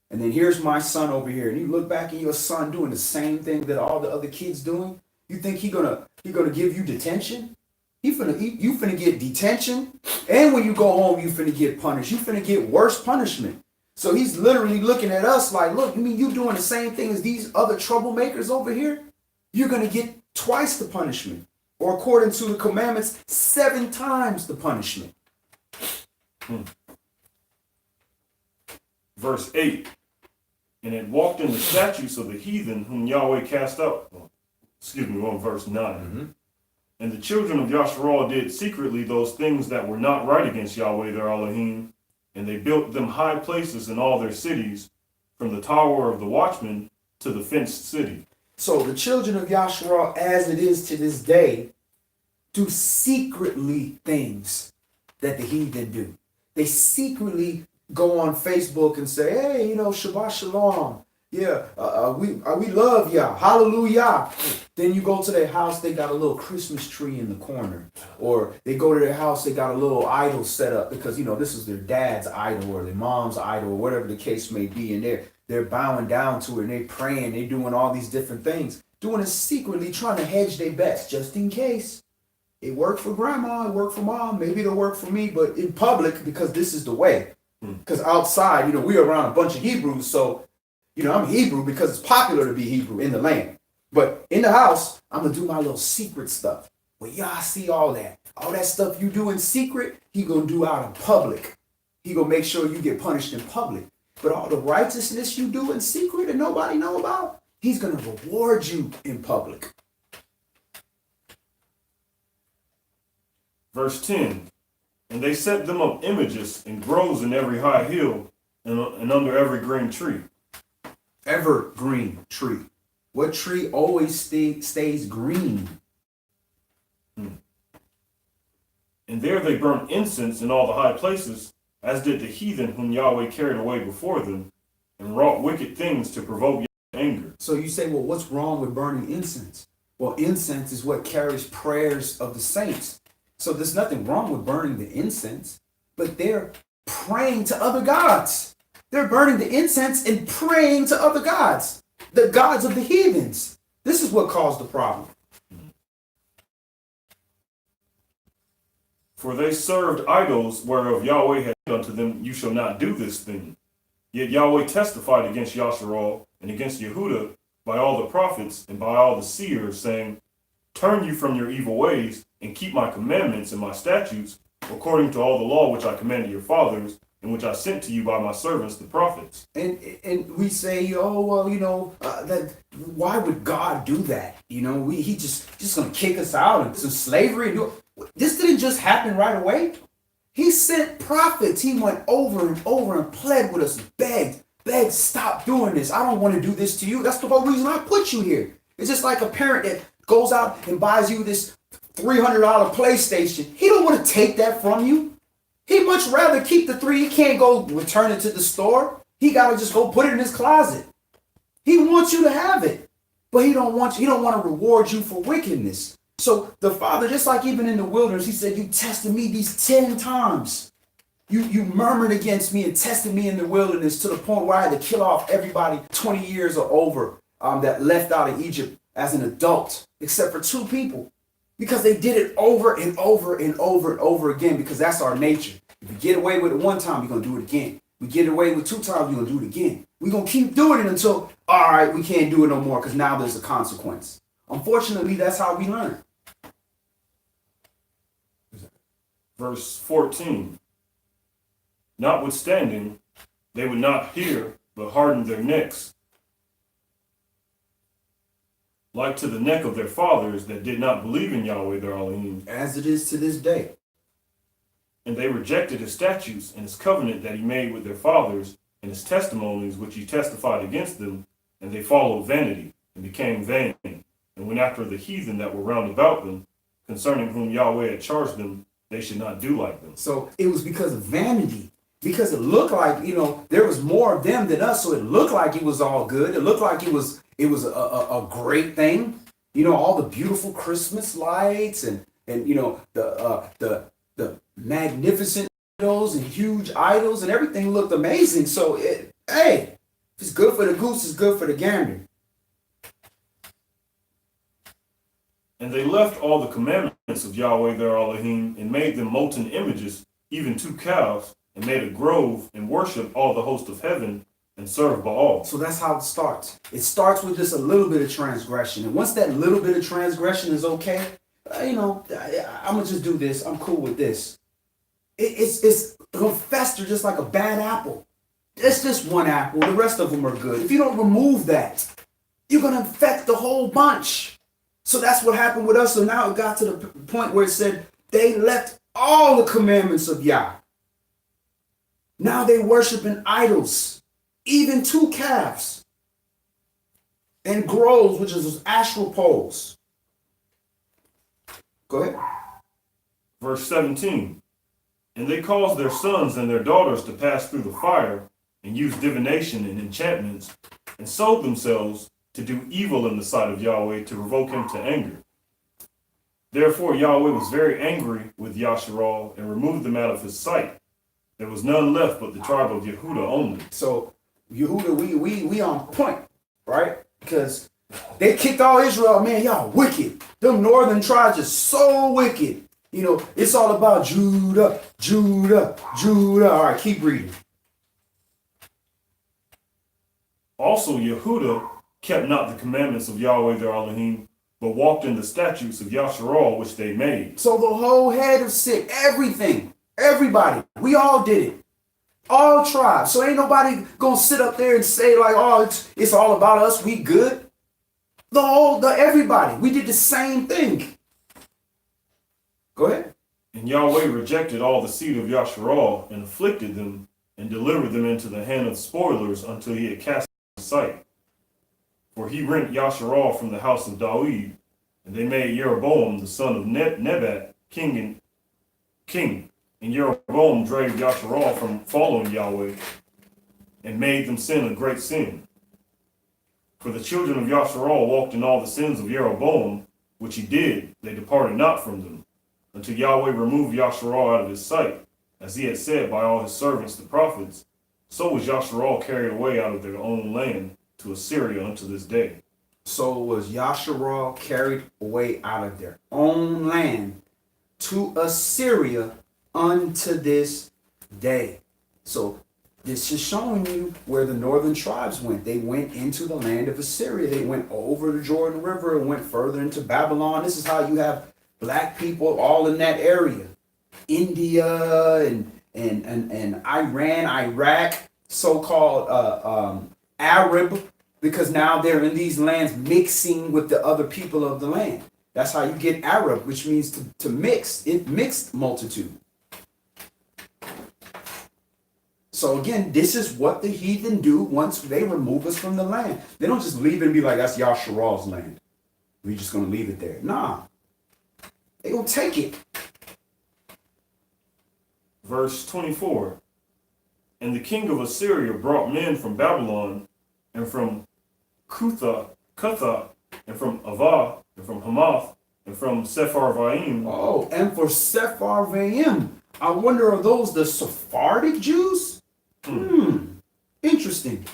And then here's my son over here, and you look back at your son doing the same thing that all the other kids doing. You think he gonna give you detention? You finna get detention, and when you go home, you finna get punished. You finna get worse punishment. So he's literally looking at us like, look, you doing the same thing as these other troublemakers over here? You're gonna get twice the punishment. or according to the commandments, 7 times the punishment. Verse 8. And it walked in the statutes of the heathen whom Yahweh cast out. Excuse me, on verse 9. Mm-hmm. And the children of Yasharal did secretly those things that were not right against Yahweh their Elohim, and they built them high places in all their cities, from the tower of the watchman to the fenced city. So the children of Yasharal, as it is to this day, do secretly things that the heathen do. They secretly go on Facebook and say, hey, Shabbat Shalom. Yeah, we love Yah. Hallelujah. Then you go to their house, they got a little Christmas tree in the corner. Or they go to their house, they got a little idol set up because, this is their dad's idol or their mom's idol or whatever the case may be. And they're bowing down to it and they're praying, they're doing all these different things. Doing it secretly, trying to hedge their bets just in case. It worked for grandma, it worked for mom, maybe it'll work for me, but in public, because this is the way. Because outside, we're around a bunch of Hebrews, so I'm Hebrew because it's popular to be Hebrew in the land. But in the house, I'm going to do my little secret stuff. Well, y'all see all that. All that stuff you do in secret, he going to do out in public. He going to make sure you get punished in public. But all the righteousness you do in secret and nobody know about, he's going to reward you in public. Verse 10. And they set them up images and groves in every high hill and under every green tree. Evergreen tree. What tree always stays green? And there they burnt incense in all the high places, as did the heathen whom Yahweh carried away before them, and wrought wicked things to provoke anger. So you say, well, what's wrong with burning incense? Well, incense is what carries prayers of the saints. So there's nothing wrong with burning the incense, but they're praying to other gods. They're burning the incense and praying to other gods, the gods of the heathens. This is what caused the problem. For they served idols, whereof Yahweh had said unto them, you shall not do this thing. Yet Yahweh testified against Yasharal and against Yehudah by all the prophets and by all the seers, saying, turn you from your evil ways and keep my commandments and my statutes, according to all the law which I commanded your fathers, and which I sent to you by my servants, the prophets. And we say, oh, well, that why would God do that? He just going to kick us out and some slavery. This didn't just happen right away. He sent prophets. He went over and over and pled with us, begged, stop doing this. I don't want to do this to you. That's the whole reason I put you here. It's just like a parent that goes out and buys you this $300 PlayStation. He don't want to take that from you. He'd much rather keep the 3. He can't go return it to the store. He got to just go put it in his closet. He wants you to have it, but he don't want to reward you for wickedness. So the Father, just like even in the wilderness, he said, you tested me these 10 times. You murmured against me and tested me in the wilderness to the point where I had to kill off everybody 20 years or over that left out of Egypt as an adult, except for 2 people. Because they did it over and over and over and over again, because that's our nature. If you get away with it 1 time, you're going to do it again. We get away with 2 times, you're going to do it again. We're going to keep doing it until, all right, we can't do it no more because now there's a consequence. Unfortunately, that's how we learn. Verse 14. Notwithstanding, they would not hear, but hardened their necks, like to the neck of their fathers that did not believe in Yahweh their Elohim. As it is to this day. And they rejected his statutes and his covenant that he made with their fathers, and his testimonies which he testified against them, and they followed vanity, and became vain, and went after the heathen that were round about them, concerning whom Yahweh had charged them, they should not do like them. So it was because of vanity. Because it looked like, there was more of them than us, so it looked like it was all good. It looked like it was a great thing. All the beautiful Christmas lights and the magnificent idols and huge idols and everything looked amazing. So if it's good for the goose, it's good for the gander. And they left all the commandments of Yahweh their Elohim and made them molten images, even 2 calves, and made a grove and worshiped all the host of heaven and served Baal. So that's how it starts. It starts with just a little bit of transgression. And once that little bit of transgression is okay, I'm gonna just do this. I'm cool with this. It's gonna fester just like a bad apple. It's just one apple. The rest of them are good. If you don't remove that, you're gonna infect the whole bunch. So that's what happened with us. So now it got to the point where it said they left all the commandments of Yah. Now they worshiping idols, even 2 calves, and groves, which is astral poles. Go ahead. Verse 17. And they caused their sons and their daughters to pass through the fire, and use divination and enchantments, and sold themselves to do evil in the sight of Yahweh, to provoke him to anger. Therefore Yahweh was very angry with Yasharal, and removed them out of his sight. There was none left but the tribe of Yehudah only. So Yehudah, we on point, right? Because they kicked all Israel. Man, y'all wicked. Them northern tribes are so wicked. It's all about Judah, Judah, Judah. All right, keep reading. Also Yehudah kept not the commandments of Yahweh their Elohim, but walked in the statutes of Yasharal which they made. So the whole head of sick, everything, everybody, we all did it. All tribes. So ain't nobody gonna sit up there and say like, oh, it's all about us, we good. Everybody, we did the same thing. Go ahead. And Yahweh rejected all the seed of Yasharal, and afflicted them, and delivered them into the hand of spoilers, until he had cast them out of sight. For he rent Yasharal from the house of David, and they made Jeroboam the son of Nebat king. And Jeroboam drave Yasharal from following Yahweh, and made them sin a great sin. For the children of Yasharal walked in all the sins of Jeroboam, which he did, they departed not from them, until Yahweh removed Yasharal out of his sight, as he had said by all his servants the prophets. So was Yasharal carried away out of their own land to Assyria unto this day. So was Yasharal carried away out of their own land to Assyria unto this day. So this is showing you where the northern tribes went. They went into the land of Assyria. They went over the Jordan River and went further into Babylon. This is how you have black people all in that area. India and Iran, Iraq, so-called Arab, because now they're in these lands mixing with the other people of the land. That's how you get Arab, which means to mix. It mixed multitude. So again, this is what the heathen do once they remove us from the land. They don't just leave it and be like, that's Yasharal's land. We're just going to leave it there. Nah. They going to take it. Verse 24. And the king of Assyria brought men from Babylon, and from Cutha, and from Avah, and from Hamath, and from Sepharvaim. Oh, and for Sepharvaim. I wonder, are those the Sephardic Jews? Interesting.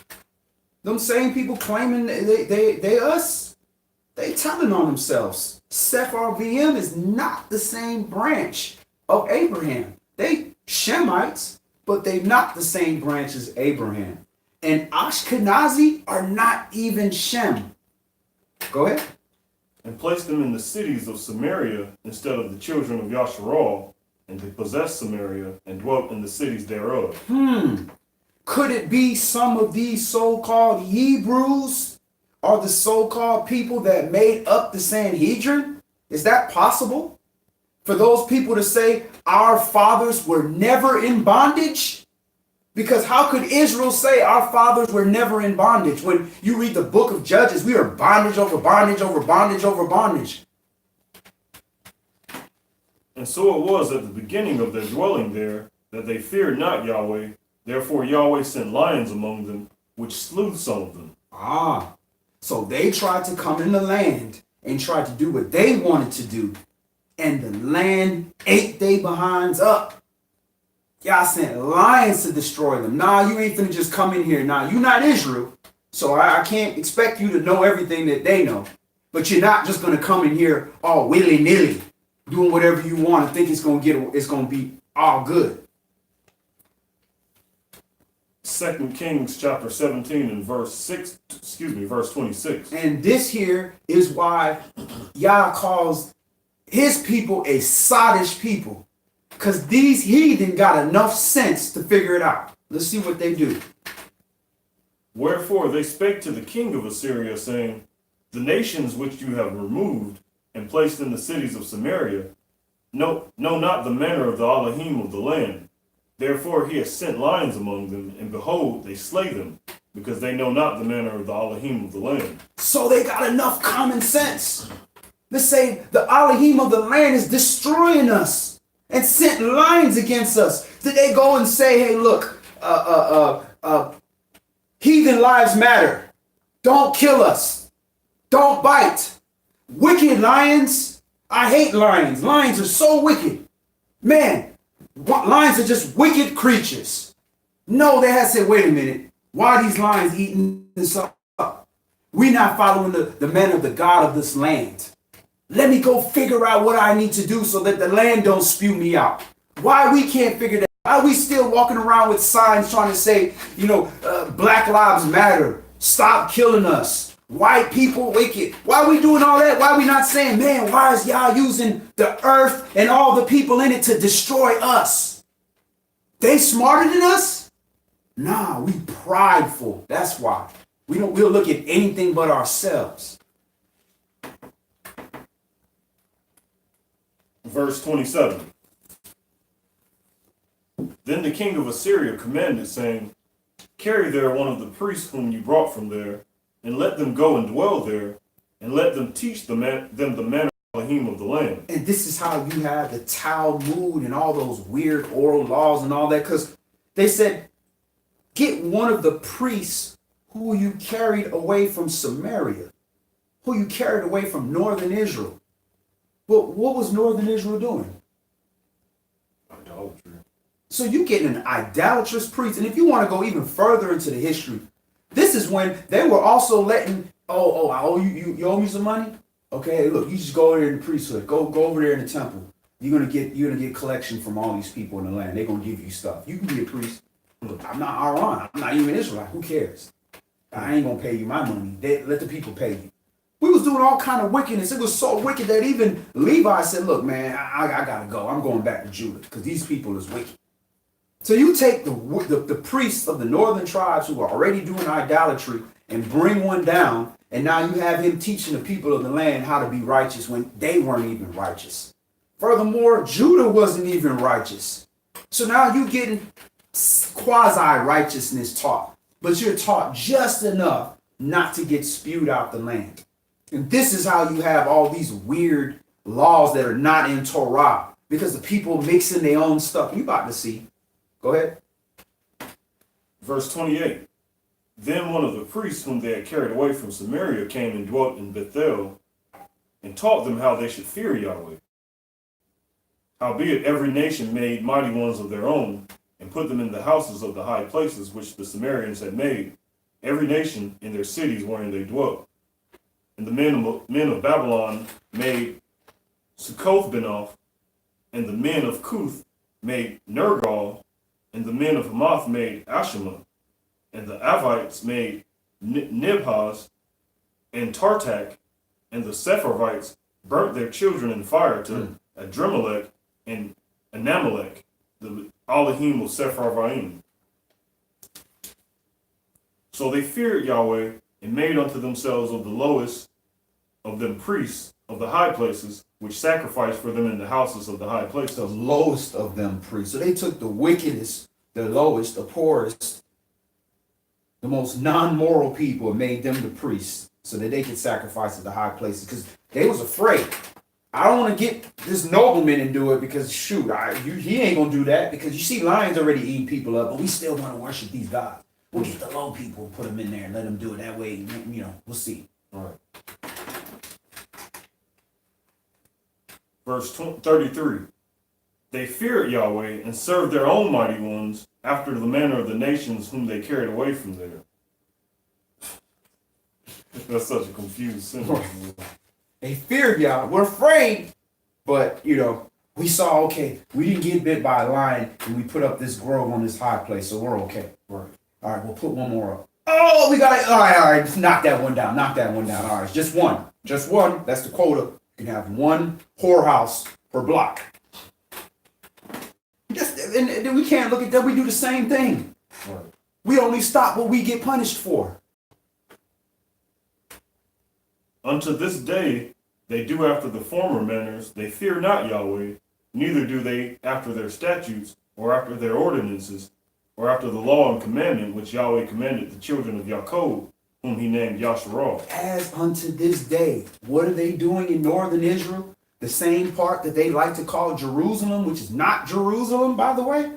Them same people claiming they us, they telling on themselves. Sepharvaim is not the same branch of Abraham. They Shemites, but they're not the same branch as Abraham. And Ashkenazi are not even Shem. Go ahead. And placed them in the cities of Samaria instead of the children of Yasharal, and they possessed Samaria and dwelt in the cities thereof. Could it be some of these so-called Hebrews are the so-called people that made up the Sanhedrin? Is that possible? For those people to say our fathers were never in bondage? Because how could Israel say our fathers were never in bondage? When you read the book of Judges, we are bondage over bondage over bondage over bondage. And so it was at the beginning of their dwelling there, that they feared not Yahweh. Therefore Yahweh sent lions among them, which slew some of them. So they tried to come in the land and tried to do what they wanted to do. And the land ate they behinds up. Y'all sent lions to destroy them. Nah, you ain't finna just come in here. Nah, you not Israel. So I can't expect you to know everything that they know. But you're not just gonna come in here all willy-nilly, doing whatever you want and think it's gonna be all good. 2 Kings chapter 17 and verse 26. And this here is why Yah calls his people a sottish people. Because these heathen got enough sense to figure it out. Let's see what they do. Wherefore they spake to the king of Assyria, saying, the nations which you have removed and placed in the cities of Samaria know not the manner of the Elohim of the land. Therefore he has sent lions among them, and behold, they slay them, because they know not the manner of the Elohim of the land. So they got enough common sense. Let's say the Elohim of the land is destroying us and sent lions against us. Did they go and say, hey, look, heathen lives matter. Don't kill us. Don't bite. Wicked lions. I hate lions. Lions are so wicked. Man, lions are just wicked creatures. No, they had said, wait a minute. Why are these lions eating this up? We're not following the man of the God of this land. Let me go figure out what I need to do so that the land don't spew me out. Why we can't figure that out? Why are we still walking around with signs trying to say, Black Lives Matter. Stop killing us. White people wicked. Why are we doing all that? Why are we not saying, man, why is y'all using the earth and all the people in it to destroy us? They smarter than us? Nah, we prideful. That's why. We'll look at anything but ourselves. Verse 27. Then the king of Assyria commanded, saying, carry there one of the priests whom you brought from there, and let them go and dwell there, and let them teach them the manner of Elohim of the land. And this is how you have the Talmud and all those weird oral laws and all that, because they said, get one of the priests who you carried away from Samaria, who you carried away from northern Israel. But what was northern Israel doing? Idolatry. So you getting an idolatrous priest. And if you want to go even further into the history, this is when they were also letting, I owe you owe me some money? Okay, look, you just go over there in the priesthood. Go over there in the temple. You're gonna get collection from all these people in the land. They're gonna give you stuff. You can be a priest. Look, I'm not Aaron. I'm not even Israelite. Who cares? I ain't gonna pay you my money. Let the people pay you. We was doing all kind of wickedness. It was so wicked that even Levi said, look, man, I gotta go. I'm going back to Judah because these people is wicked. So you take the priests of the northern tribes who are already doing idolatry and bring one down, and now you have him teaching the people of the land how to be righteous when they weren't even righteous. Furthermore, Judah wasn't even righteous. So now you're getting quasi-righteousness taught, but you're taught just enough not to get spewed out the land. And this is how you have all these weird laws that are not in Torah, because the people mixing their own stuff. You about to see. Go ahead. Verse 28. Then one of the priests whom they had carried away from Samaria came and dwelt in Bethel, and taught them how they should fear Yahweh. Howbeit every nation made mighty ones of their own, and put them in the houses of the high places which the Sumerians had made, every nation in their cities wherein they dwelt. And the men of Babylon made Succoth-Benoth, and the men of Cuth made Nergal, and the men of Hamath made Ashima, and the Avites made Nibhaz and Tartak, and the Sepharvites burnt their children in fire to Adremelech and Anamelech, the Elohim of Sepharvaim. So they feared Yahweh, and made unto themselves of the lowest of them priests of the high places, which sacrificed for them in the houses of the high places. The lowest of them priests. So they took the wickedest, the lowest, the poorest, the most non-moral people, and made them the priests so that they could sacrifice at the high places, because they was afraid. I don't want to get this nobleman and do it because, shoot, he ain't going to do that, because you see lions already eating people up, but we still want to worship these gods. We'll get the low people, put them in there, and let them do it that way. We'll see. All right. Verse 33. They feared Yahweh and served their own mighty ones after the manner of the nations whom they carried away from there. That's such a confused sentence. They feared Yahweh. We're afraid, but, we saw, okay, we didn't get bit by a lion, and we put up this grove on this high place, so we're okay. Right. All right, we'll put one more up. Oh, we got it. All right, knock that one down. All right, just one. That's the quota. You can have one whorehouse per block. And we can't look at that. We do the same thing. Right. We only stop what we get punished for. Unto this day they do after the former manners. They fear not Yahweh, neither do they after their statutes, or after their ordinances, or after the law and commandment which Yahweh commanded the children of Jacob, whom he named Yasharal. As unto this day, what are they doing in northern Israel? The same part that they like to call Jerusalem, which is not Jerusalem, by the way.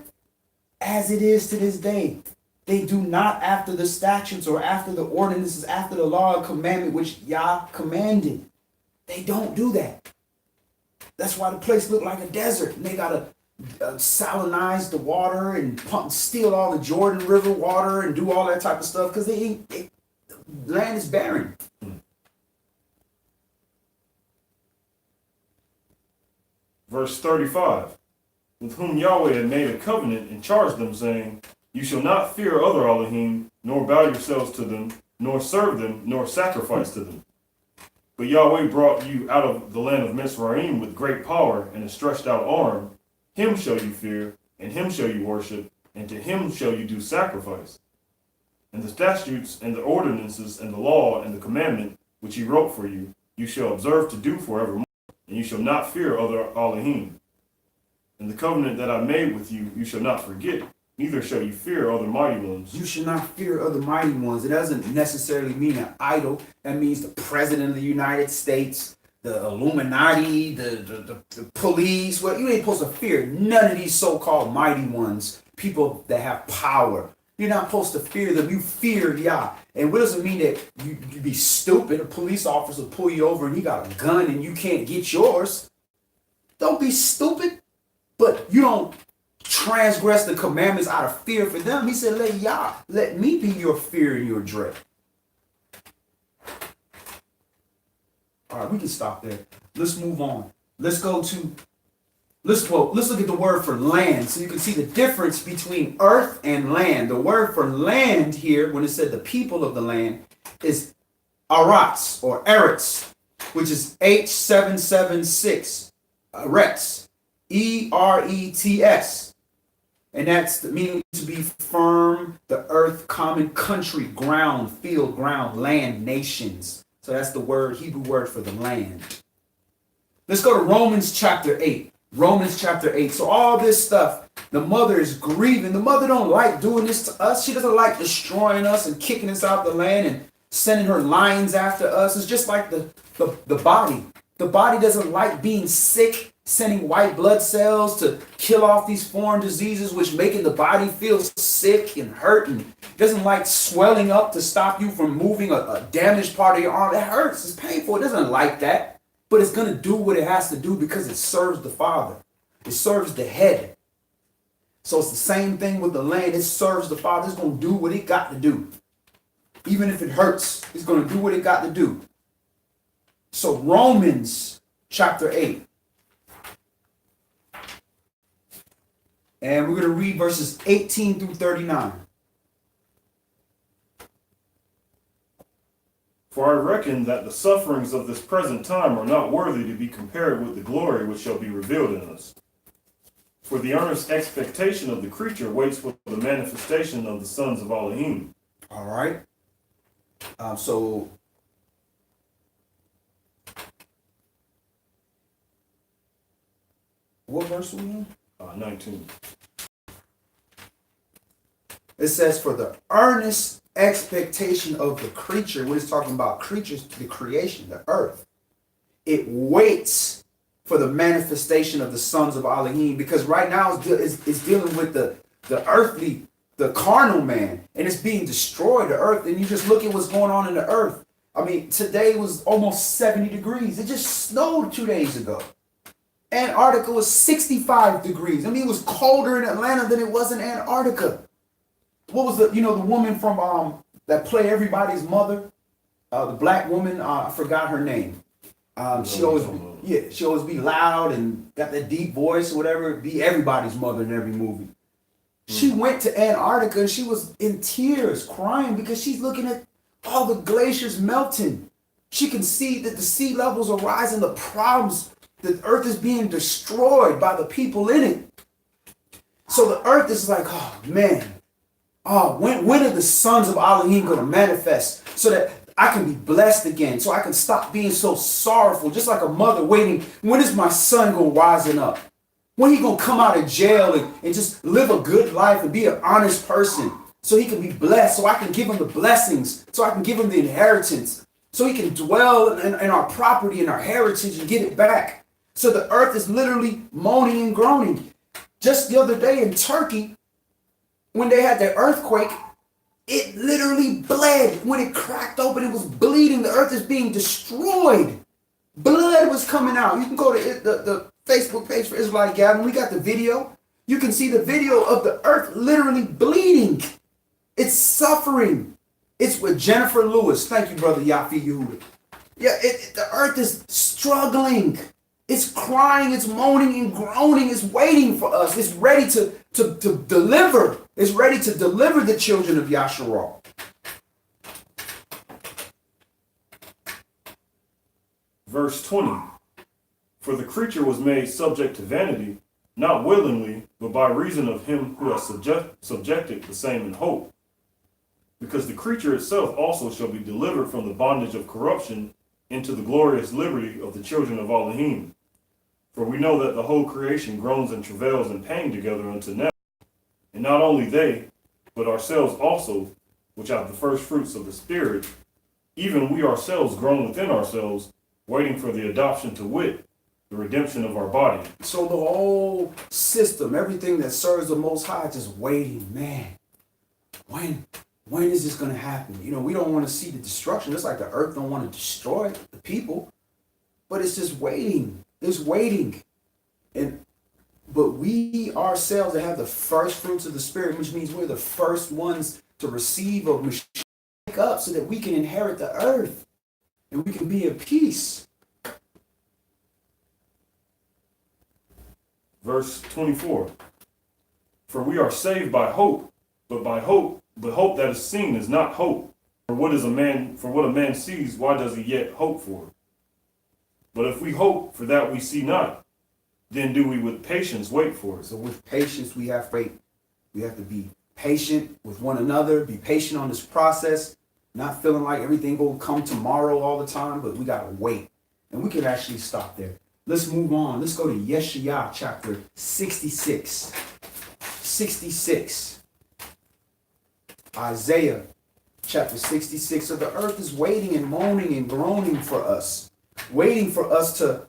As it is to this day, they do not after the statutes or after the ordinances, after the law and commandment which Yah commanded. They don't do that. That's why the place looked like a desert. And they got to salinize the water and steal all the Jordan River water and do all that type of stuff because the land is barren. Verse 35, with whom Yahweh had made a covenant and charged them, saying, you shall not fear other Elohim, nor bow yourselves to them, nor serve them, nor sacrifice to them. But Yahweh brought you out of the land of Mizraim with great power and a stretched out arm. Him shall you fear, and him shall you worship, and to him shall you do sacrifice. And the statutes and the ordinances and the law and the commandment which he wrote for you, you shall observe to do forevermore, and you shall not fear other Elohim. And the covenant that I made with you, you shall not forget, neither shall you fear other mighty ones. You should not fear other mighty ones. It doesn't necessarily mean an idol. That means the president of the United States, the Illuminati, the police. Well, you ain't supposed to fear none of these so-called mighty ones, people that have power. You're not supposed to fear them. You fear Yah. And what does it mean that you be stupid? A police officer will pull you over and he got a gun and you can't get yours. Don't be stupid. But you don't transgress the commandments out of fear for them. He said, let Yah, let me be your fear and your dread. All right, we can stop there. Let's move on. Let's look at the word for land so you can see the difference between earth and land. The word for land here, when it said the people of the land, is Arats or Eretz, which is H776. Eretz. Erets. And that's the meaning to be firm, the earth, common, country, ground, field, ground, land, nations. So that's the word, Hebrew word for the land. Let's go to Romans chapter 8. Romans chapter 8. So all this stuff, the mother is grieving. The mother don't like doing this to us. She doesn't like destroying us and kicking us out the land and sending her lions after us. It's just like the body. The body doesn't like being sick, sending white blood cells to kill off these foreign diseases, which making the body feel sick and hurt, and doesn't like swelling up to stop you from moving a damaged part of your arm. It hurts. It's painful. It doesn't like that, but it's going to do what it has to do because it serves the Father. It serves the head. So it's the same thing with the land. It serves the Father. It's going to do what it got to do. Even if it hurts, it's going to do what it got to do. So Romans chapter 8. And we're going to read verses 18 through 39. For I reckon that the sufferings of this present time are not worthy to be compared with the glory which shall be revealed in us. For the earnest expectation of the creature waits for the manifestation of the sons of Elohim. All right. So what verse are we in? 19. It says, for the earnest expectation of the creature, when it's talking about creatures, the creation, the earth, it waits for the manifestation of the sons of Elohim, because right now it's dealing with the earthly, the carnal man, and it's being destroyed, the earth, and you just look at what's going on in the earth. I mean, today was almost 70 degrees. It just snowed 2 days ago. Antarctica was 65 degrees. I mean, it was colder in Atlanta than it was in Antarctica. What was the woman from that play Everybody's Mother? The black woman, I forgot her name. She always be loud and got that deep voice or whatever, be everybody's mother in every movie. She went to Antarctica and she was in tears crying because she's looking at all the glaciers melting. She can see that the sea levels are rising, the problems, the earth is being destroyed by the people in it. So the earth is like, oh man, when are the sons of Elohim going to manifest so that I can be blessed again, so I can stop being so sorrowful, just like a mother waiting. When is my son going to rise up? When he going to come out of jail and just live a good life and be an honest person so he can be blessed, so I can give him the blessings, so I can give him the inheritance, so he can dwell in our property and our heritage and get it back. So the earth is literally moaning and groaning. Just the other day in Turkey, when they had the earthquake, it literally bled. When it cracked open, it was bleeding. The earth is being destroyed. Blood was coming out. You can go to the Facebook page for Israelite Gathering. We got the video. You can see the video of the earth literally bleeding. It's suffering. It's with Jennifer Lewis. Thank you, brother Yafi Yehuda. Yeah, the earth is struggling. It's crying, it's moaning and groaning, it's waiting for us. It's ready to deliver. It's ready to deliver the children of Yasharal. Verse 20. For the creature was made subject to vanity, not willingly, but by reason of him who has subjected the same in hope. Because the creature itself also shall be delivered from the bondage of corruption into the glorious liberty of the children of Elohim. For we know that the whole creation groans and travails in pain together unto now. And not only they, but ourselves also, which have the first fruits of the Spirit, even we ourselves groan within ourselves, waiting for the adoption to wit, the redemption of our body. So the whole system, everything that serves the Most High, just waiting, man. When is this going to happen? You know, we don't want to see the destruction. It's like the earth don't want to destroy the people, but it's just waiting. It's waiting. But we ourselves that have the first fruits of the Spirit, which means we're the first ones to receive of Mashiach up so that we can inherit the earth and we can be at peace. Verse 24. For we are saved by hope, but hope that is seen is not hope. For what a man sees, why does he yet hope for? But if we hope for that we see not, then do we with patience wait for it. So with patience we have faith. We have to be patient with one another, be patient on this process, not feeling like everything will come tomorrow all the time, but we got to wait. And we can actually stop there. Let's move on. Let's go to YAH chapter 66. 66. Isaiah chapter 66. So the earth is waiting and moaning and groaning for us, waiting for us to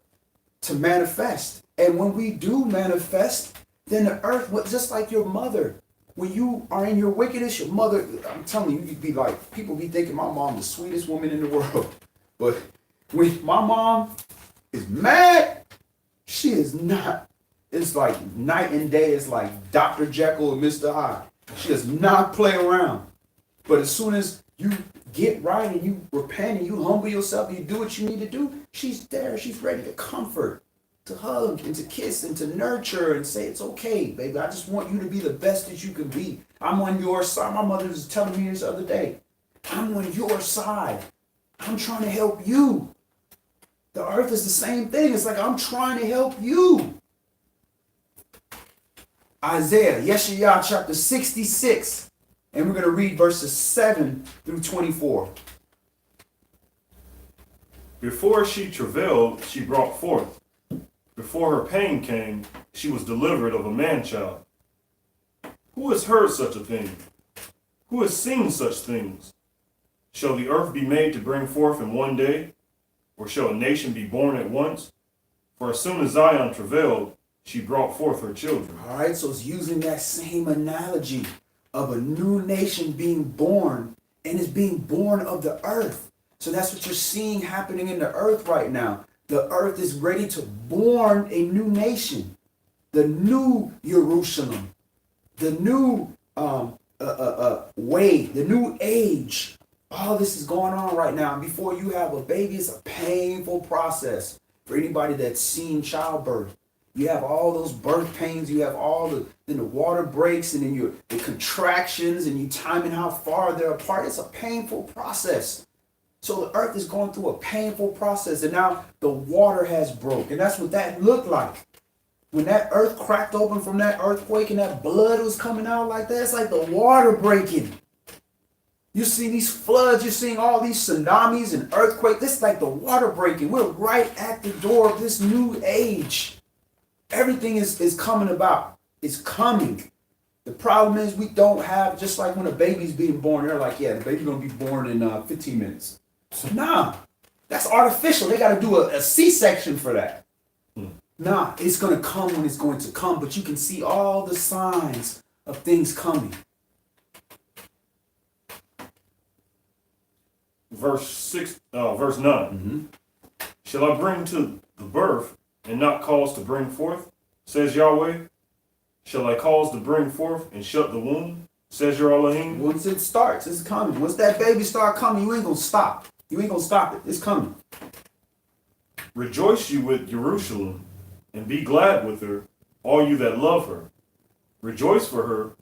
manifest. And when we do manifest, then the earth, just like your mother, when you are in your wickedness, your mother, I'm telling you, you'd be like, people be thinking my mom the sweetest woman in the world. But when my mom is mad, she is not. It's like night and day. It's like Dr. Jekyll and Mr. Hyde. She does not play around. But as soon as you get right and you repent and you humble yourself and you do what you need to do, she's there. She's ready to comfort, to hug and to kiss and to nurture and say, it's okay, baby. I just want you to be the best that you can be. I'm on your side. My mother was telling me this the other day. I'm on your side. I'm trying to help you. The earth is the same thing. It's like I'm trying to help you. Isaiah, YAH chapter 66. And we're going to read verses 7 through 24. Before she travailed, she brought forth. Before her pain came, she was delivered of a man-child. Who has heard such a thing? Who has seen such things? Shall the earth be made to bring forth in one day? Or shall a nation be born at once? For as soon as Zion travailed, she brought forth her children. All right, so it's using that same analogy of a new nation being born, and it's being born of the earth. So that's what you're seeing happening in the earth right now. The earth is ready to born a new nation, the new Jerusalem, the new way, the new age. All this is going on right now. And before you have a baby, it's a painful process for anybody that's seen childbirth. You have all those birth pains. You have then the water breaks, and then the contractions, and you timing how far they're apart. It's a painful process. So the earth is going through a painful process, and now the water has broke. And that's what that looked like. When that earth cracked open from that earthquake and that blood was coming out like that, it's like the water breaking. You're seeing these floods, you're seeing all these tsunamis and earthquakes. This is like the water breaking. We're right at the door of this new age. Everything is coming about. It's coming. The problem is we don't have, just like when a baby's being born, they're like, yeah, the baby's going to be born in 15 minutes. So nah, that's artificial. They got to do a C-section for that. Nah, it's going to come when it's going to come, but you can see all the signs of things coming. Verse 9. Shall I bring to the birth and not cause to bring forth, says Yahweh? Shall I cause to bring forth and shut the womb, says your Elohim? Once it starts, it's coming. Once that baby start coming, you ain't going to stop. You ain't going to stop it. It's coming. Rejoice you with Jerusalem, and be glad with her, all you that love her. Rejoice for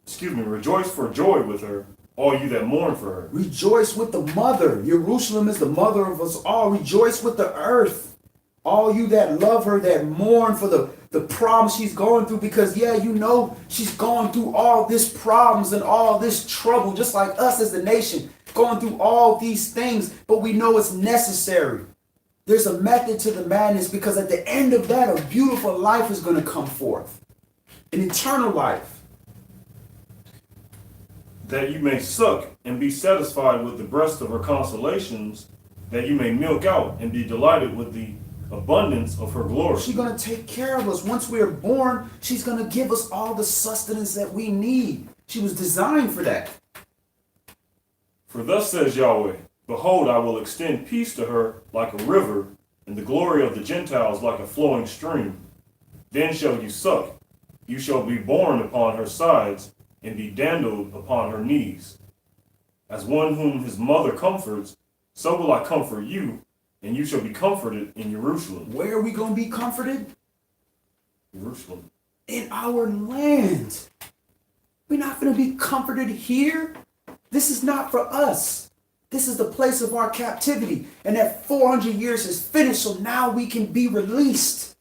joy with her, all you that mourn for her. Rejoice with the mother. Jerusalem is the mother of us all. Rejoice with the earth. All you that love her, that mourn for the problems she's going through, because she's going through all this problems and all this trouble, just like us as a nation, going through all these things, but we know it's necessary. There's a method to the madness, because at the end of that, a beautiful life is going to come forth. An eternal life. That you may suck and be satisfied with the breast of her consolations, that you may milk out and be delighted with the abundance of her glory. She's going to take care of us. Once we're born, she's going to give us all the sustenance that we need. She was designed for that. For thus says Yahweh, behold, I will extend peace to her like a river, and the glory of the Gentiles like a flowing stream. Then shall you suck. You shall be borne upon her sides, and be dandled upon her knees. As one whom his mother comforts, so will I comfort you, and you shall be comforted in Jerusalem. Where are we going to be comforted? Jerusalem. In our land. We're not going to be comforted here. This is not for us. This is the place of our captivity. And that 400 years is finished, so now we can be released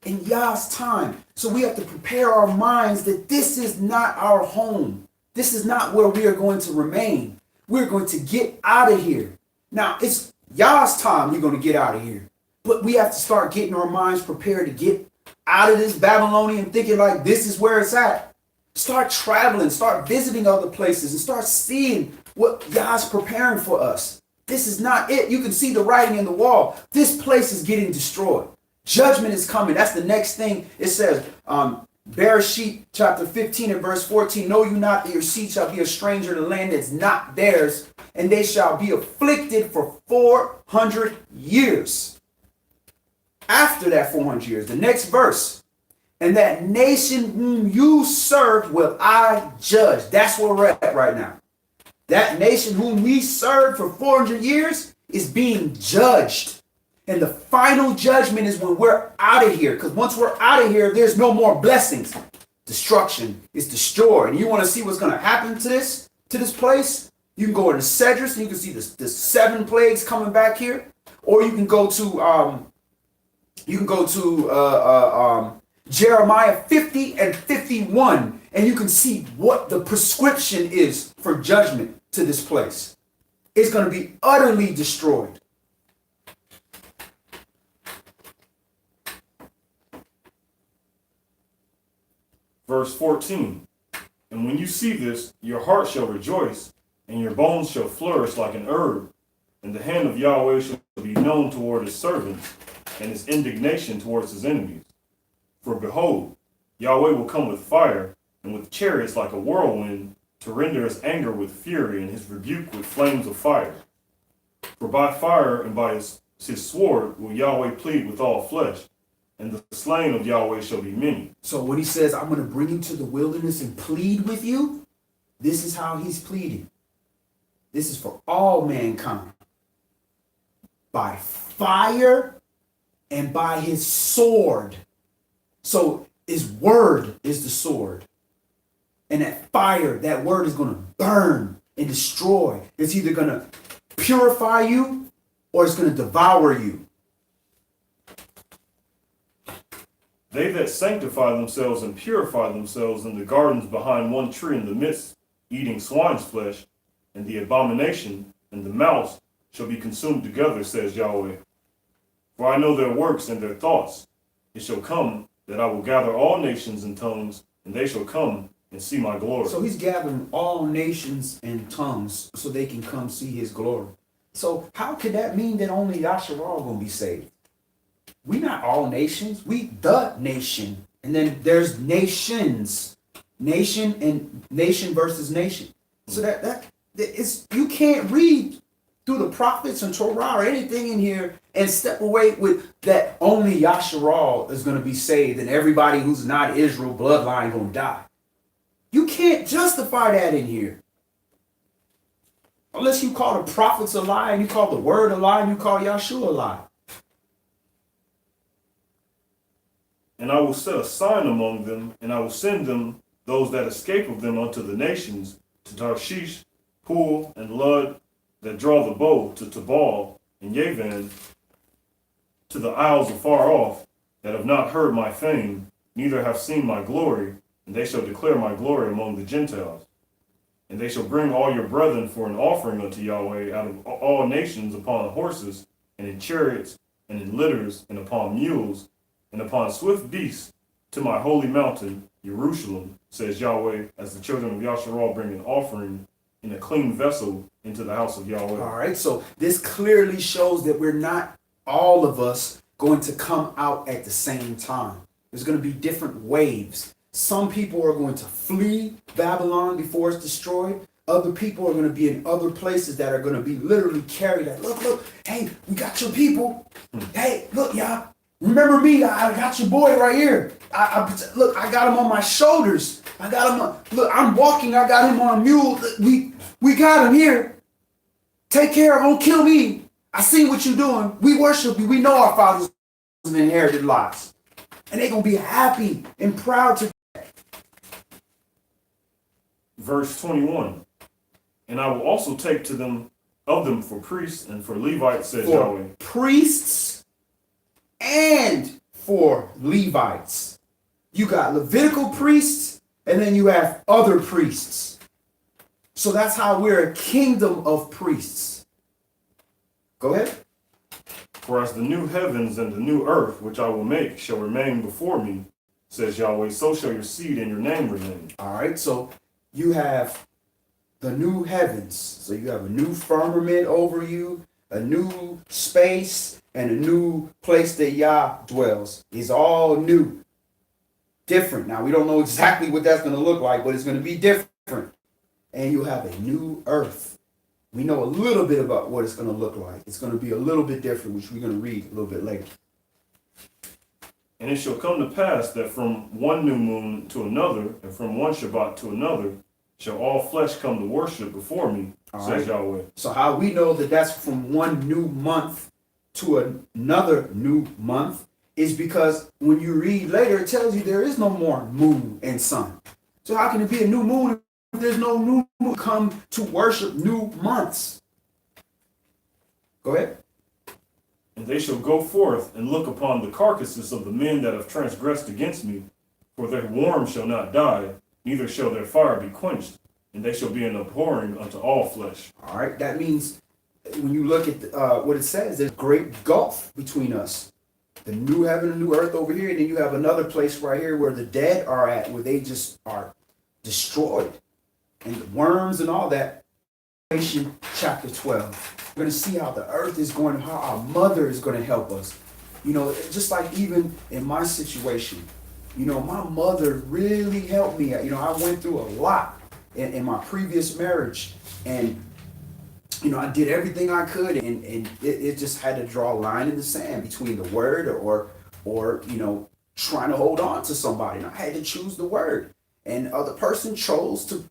in Yah's time. So we have to prepare our minds that this is not our home. This is not where we are going to remain. We're going to get out of here. Now, it's Yah's time we're going to get out of here. But we have to start getting our minds prepared to get out of this Babylonian thinking like this is where it's at. Start traveling, start visiting other places, and start seeing what Yah's preparing for us. This is not it. You can see the writing in the wall. This place is getting destroyed. Judgment is coming. That's the next thing it says. Bereshit chapter 15 and verse 14. Know you not that your seed shall be a stranger in the land that's not theirs, and they shall be afflicted for 400 years. After that 400 years, the next verse. And that nation whom you served will I judge. That's where we're at right now. That nation whom we served for 400 years is being judged. And the final judgment is when we're out of here. Because once we're out of here, there's no more blessings. Destruction is destroyed. And you want to see what's going to happen to this place? You can go into Cedrus and you can see the 7 plagues coming back here. Or you can go to Jeremiah 50 and 51, and you can see what the prescription is for judgment to this place. It's going to be utterly destroyed. Verse 14. And when you see this, your heart shall rejoice, and your bones shall flourish like an herb, and the hand of Yahweh shall be known toward his servants, and his indignation towards his enemies. For behold, Yahweh will come with fire, and with chariots like a whirlwind, to render his anger with fury, and his rebuke with flames of fire. For by fire and by his sword will Yahweh plead with all flesh, and the slain of Yahweh shall be many. So when he says, I'm going to bring you to the wilderness and plead with you, this is how he's pleading. This is for all mankind. By fire and by his sword. So his word is the sword. And that fire, that word is going to burn and destroy. It's either going to purify you or it's going to devour you. They that sanctify themselves and purify themselves in the gardens behind one tree in the midst, eating swine's flesh, and the abomination and the mouse shall be consumed together, says Yahweh. For I know their works and their thoughts. It shall come that I will gather all nations and tongues, and they shall come and see my glory. So he's gathering all nations and tongues so they can come see his glory. So how could that mean that only Yasharal going to be saved? We not all nations. We the nation. And then there's nations. Nation and nation versus nation. So that it's, you can't read through the prophets and Torah or anything in here and step away with that only Yasharal is going to be saved and everybody who's not Israel bloodline going to die. You can't justify that in here. Unless you call the prophets a lie and you call the word a lie and you call Yahshua a lie. And I will set a sign among them, and I will send them, those that escape of them, unto the nations, to Tarshish, Pul, and Lud, that draw the bow, to Tabal and Yavan, to the isles afar off, that have not heard my fame, neither have seen my glory, and they shall declare my glory among the Gentiles. And they shall bring all your brethren for an offering unto Yahweh out of all nations upon horses, and in chariots, and in litters, and upon mules, and upon swift beasts, to my holy mountain, Jerusalem, says Yahweh, as the children of Yasharal bring an offering in a clean vessel into the house of Yahweh. All right, so this clearly shows that we're not all of us going to come out at the same time. There's going to be different waves. Some people are going to flee Babylon before it's destroyed. Other people are going to be in other places that are going to be literally carried. Like, look, hey, we got your people. Hey, look, y'all. Remember me? I got your boy right here. Look, I got him on my shoulders. I got him on. Look, I'm walking. I got him on a mule. We got him here. Take care. Don't kill me. I see what you're doing. We worship you. We know our fathers inherited lots, and they're gonna be happy and proud to. Verse 21. And I will also take to them of them for priests and for Levites, says Yahweh. Priests and for Levites. You got Levitical priests, and then you have other priests. So that's how we're a kingdom of priests. Go ahead. For as the new heavens and the new earth, which I will make, shall remain before me, says Yahweh, so shall your seed and your name remain. All right, so you have the new heavens. So you have a new firmament over you, a new space, and a new place that Yah dwells. It's all new. Different. Now, we don't know exactly what that's going to look like, but it's going to be different. And you have a new earth. We know a little bit about what it's going to look like. It's going to be a little bit different, which we're going to read a little bit later. And it shall come to pass that from one new moon to another, and from one Shabbat to another, shall all flesh come to worship before me, says Yahweh. So how we know that that's from one new month to another new month is because when you read later, it tells you there is no more moon and sun. So how can it be a new moon if there's no new moon come to worship new months? Go ahead. And they shall go forth and look upon the carcasses of the men that have transgressed against me, for their worm shall not die, neither shall their fire be quenched, and they shall be an abhorring unto all flesh. All right, that means when you look at what it says, there's a great gulf between us. The new heaven and new earth over here, and then you have another place right here where the dead are at, where they just are destroyed. And the worms and all that. Revelation chapter 12. We're going to see how the earth is going, how our mother is going to help us. You know, just like even in my situation, you know, my mother really helped me. You know, I went through a lot in my previous marriage, and you know, I did everything I could, and it just had to draw a line in the sand between the word or you know, trying to hold on to somebody. And I had to choose the word, and the other person chose to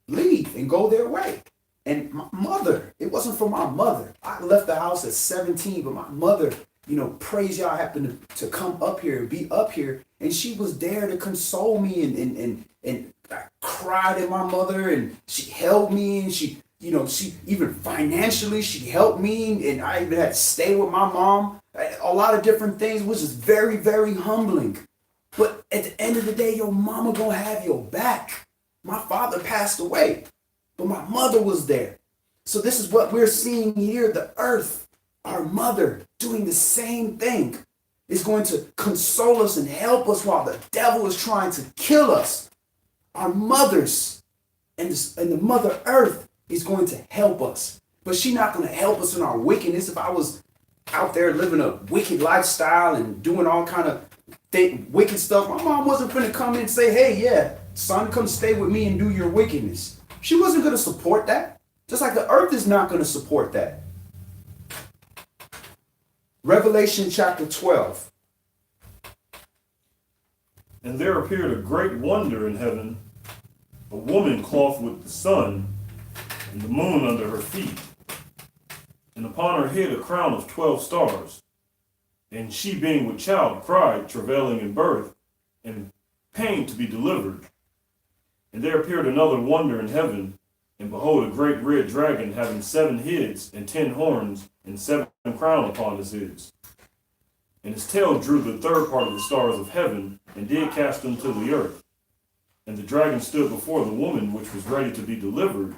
leave and go their way. And my mother, it wasn't for my mother. I left the house at 17, but my mother, you know, praise y'all, happened to come up here and be up here, and she was there to console me, and I cried at my mother, and she held me, and she she even financially, she helped me, and I even had to stay with my mom. A lot of different things, which is very, very humbling. But at the end of the day, your mama gonna have your back. My father passed away, but my mother was there. So this is what we're seeing here. The earth, our mother, doing the same thing, is going to console us and help us while the devil is trying to kill us. Our mothers and the mother earth is going to help us. But she's not going to help us in our wickedness. If I was out there living a wicked lifestyle and doing all kind of wicked stuff, my mom wasn't going to come in and say, hey, yeah, son, come stay with me and do your wickedness. She wasn't going to support that. Just like the earth is not going to support that. Revelation chapter 12. And there appeared a great wonder in heaven, a woman clothed with the sun, and the moon under her feet, and upon her head a crown of 12 stars. And she, being with child, cried, travailing in birth, and pain to be delivered. And there appeared another wonder in heaven, and behold, a great red dragon, having 7 heads and 10 horns, and 7 crowns upon his heads. And his tail drew the third part of the stars of heaven, and did cast them to the earth. And the dragon stood before the woman which was ready to be delivered,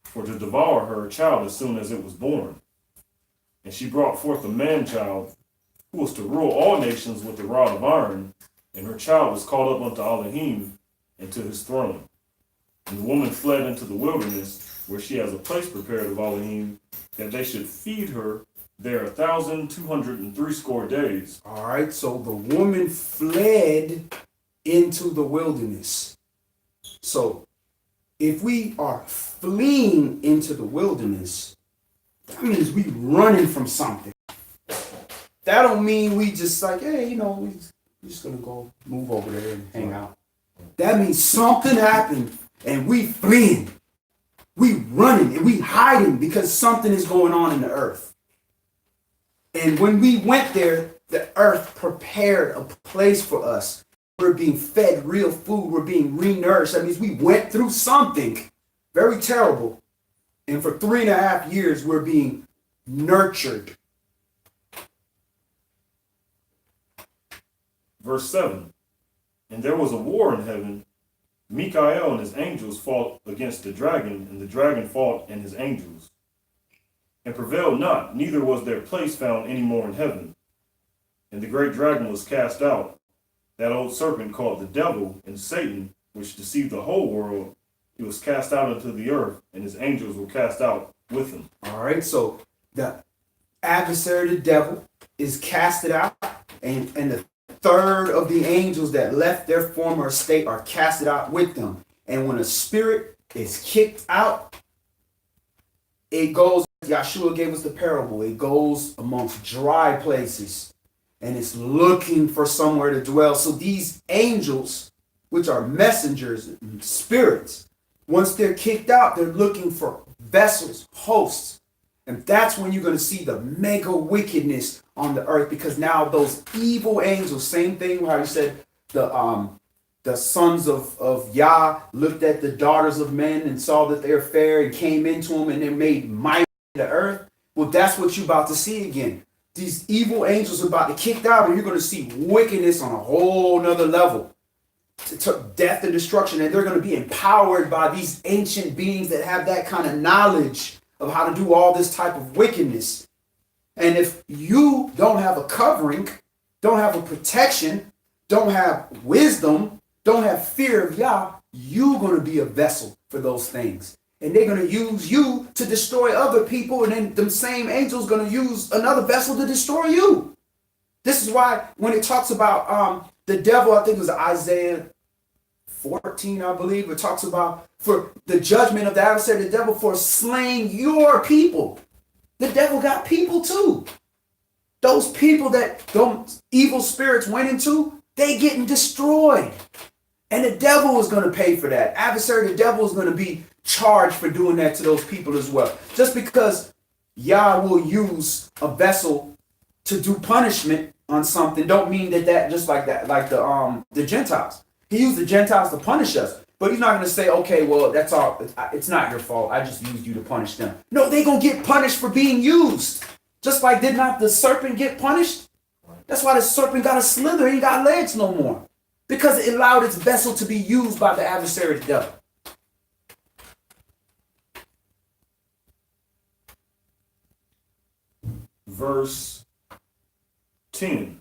for to devour her child as soon as it was born. And she brought forth a man-child, who was to rule all nations with a rod of iron, and her child was called up unto Elohim and to his throne. And the woman fled into the wilderness, where she has a place prepared of Elohim, that they should feed her there 1,260 days. All right, so the woman fled into the wilderness. So if we are fleeing into the wilderness, that means we running from something. That don't mean we just like, hey, we're just gonna go move over there and hang out. That means something happened and we fleeing. We running and we hiding because something is going on in the earth. And when we went there, the earth prepared a place for us. We're being fed real food. We're being re-nourished. That means we went through something very terrible. And for 3.5 years, we're being nurtured. Verse 7. And there was a war in heaven. Michael and his angels fought against the dragon, and the dragon fought and his angels, and prevailed not, neither was their place found any more in heaven. And the great dragon was cast out, that old serpent called the devil and Satan, which deceived the whole world. He was cast out into the earth, and his angels were cast out with him. All right, so the adversary, the devil, is casted out, and the third of the angels that left their former state are casted out with them. And when a spirit is kicked out, it goes, Yahshua gave us the parable, it goes amongst dry places and it's looking for somewhere to dwell. So these angels, which are messengers and spirits, once they're kicked out, they're looking for vessels, hosts. And that's when you're going to see the mega wickedness on the earth, because now those evil angels, same thing how you said the sons of YAH looked at the daughters of men and saw that they're fair and came into them and they made mighty the earth. Well, that's what you're about to see again. These evil angels are about to kick out, and you're going to see wickedness on a whole nother level. To death and destruction, and they're going to be empowered by these ancient beings that have that kind of knowledge of how to do all this type of wickedness. And if you don't have a covering, don't have a protection, don't have wisdom, don't have fear of Yah, you're going to be a vessel for those things. And they're going to use you to destroy other people, and then them same angels going to use another vessel to destroy you. This is why when it talks about the devil, I think it was Isaiah 14, I believe, it talks about for the judgment of the adversary, the devil, for slaying your people. The devil got people too. Those people that those evil spirits went into, they getting destroyed. And the devil is going to pay for that. Adversary, the devil is going to be charged for doing that to those people as well. Just because Yah will use a vessel to do punishment on something, don't mean that just like that, like the Gentiles. He used the Gentiles to punish us. But he's not going to say, okay, well, that's all. It's not your fault. I just used you to punish them. No, they're going to get punished for being used. Just like did not the serpent get punished? That's why the serpent got a slither. He ain't got legs no more. Because it allowed its vessel to be used by the adversary, the devil. Verse 10.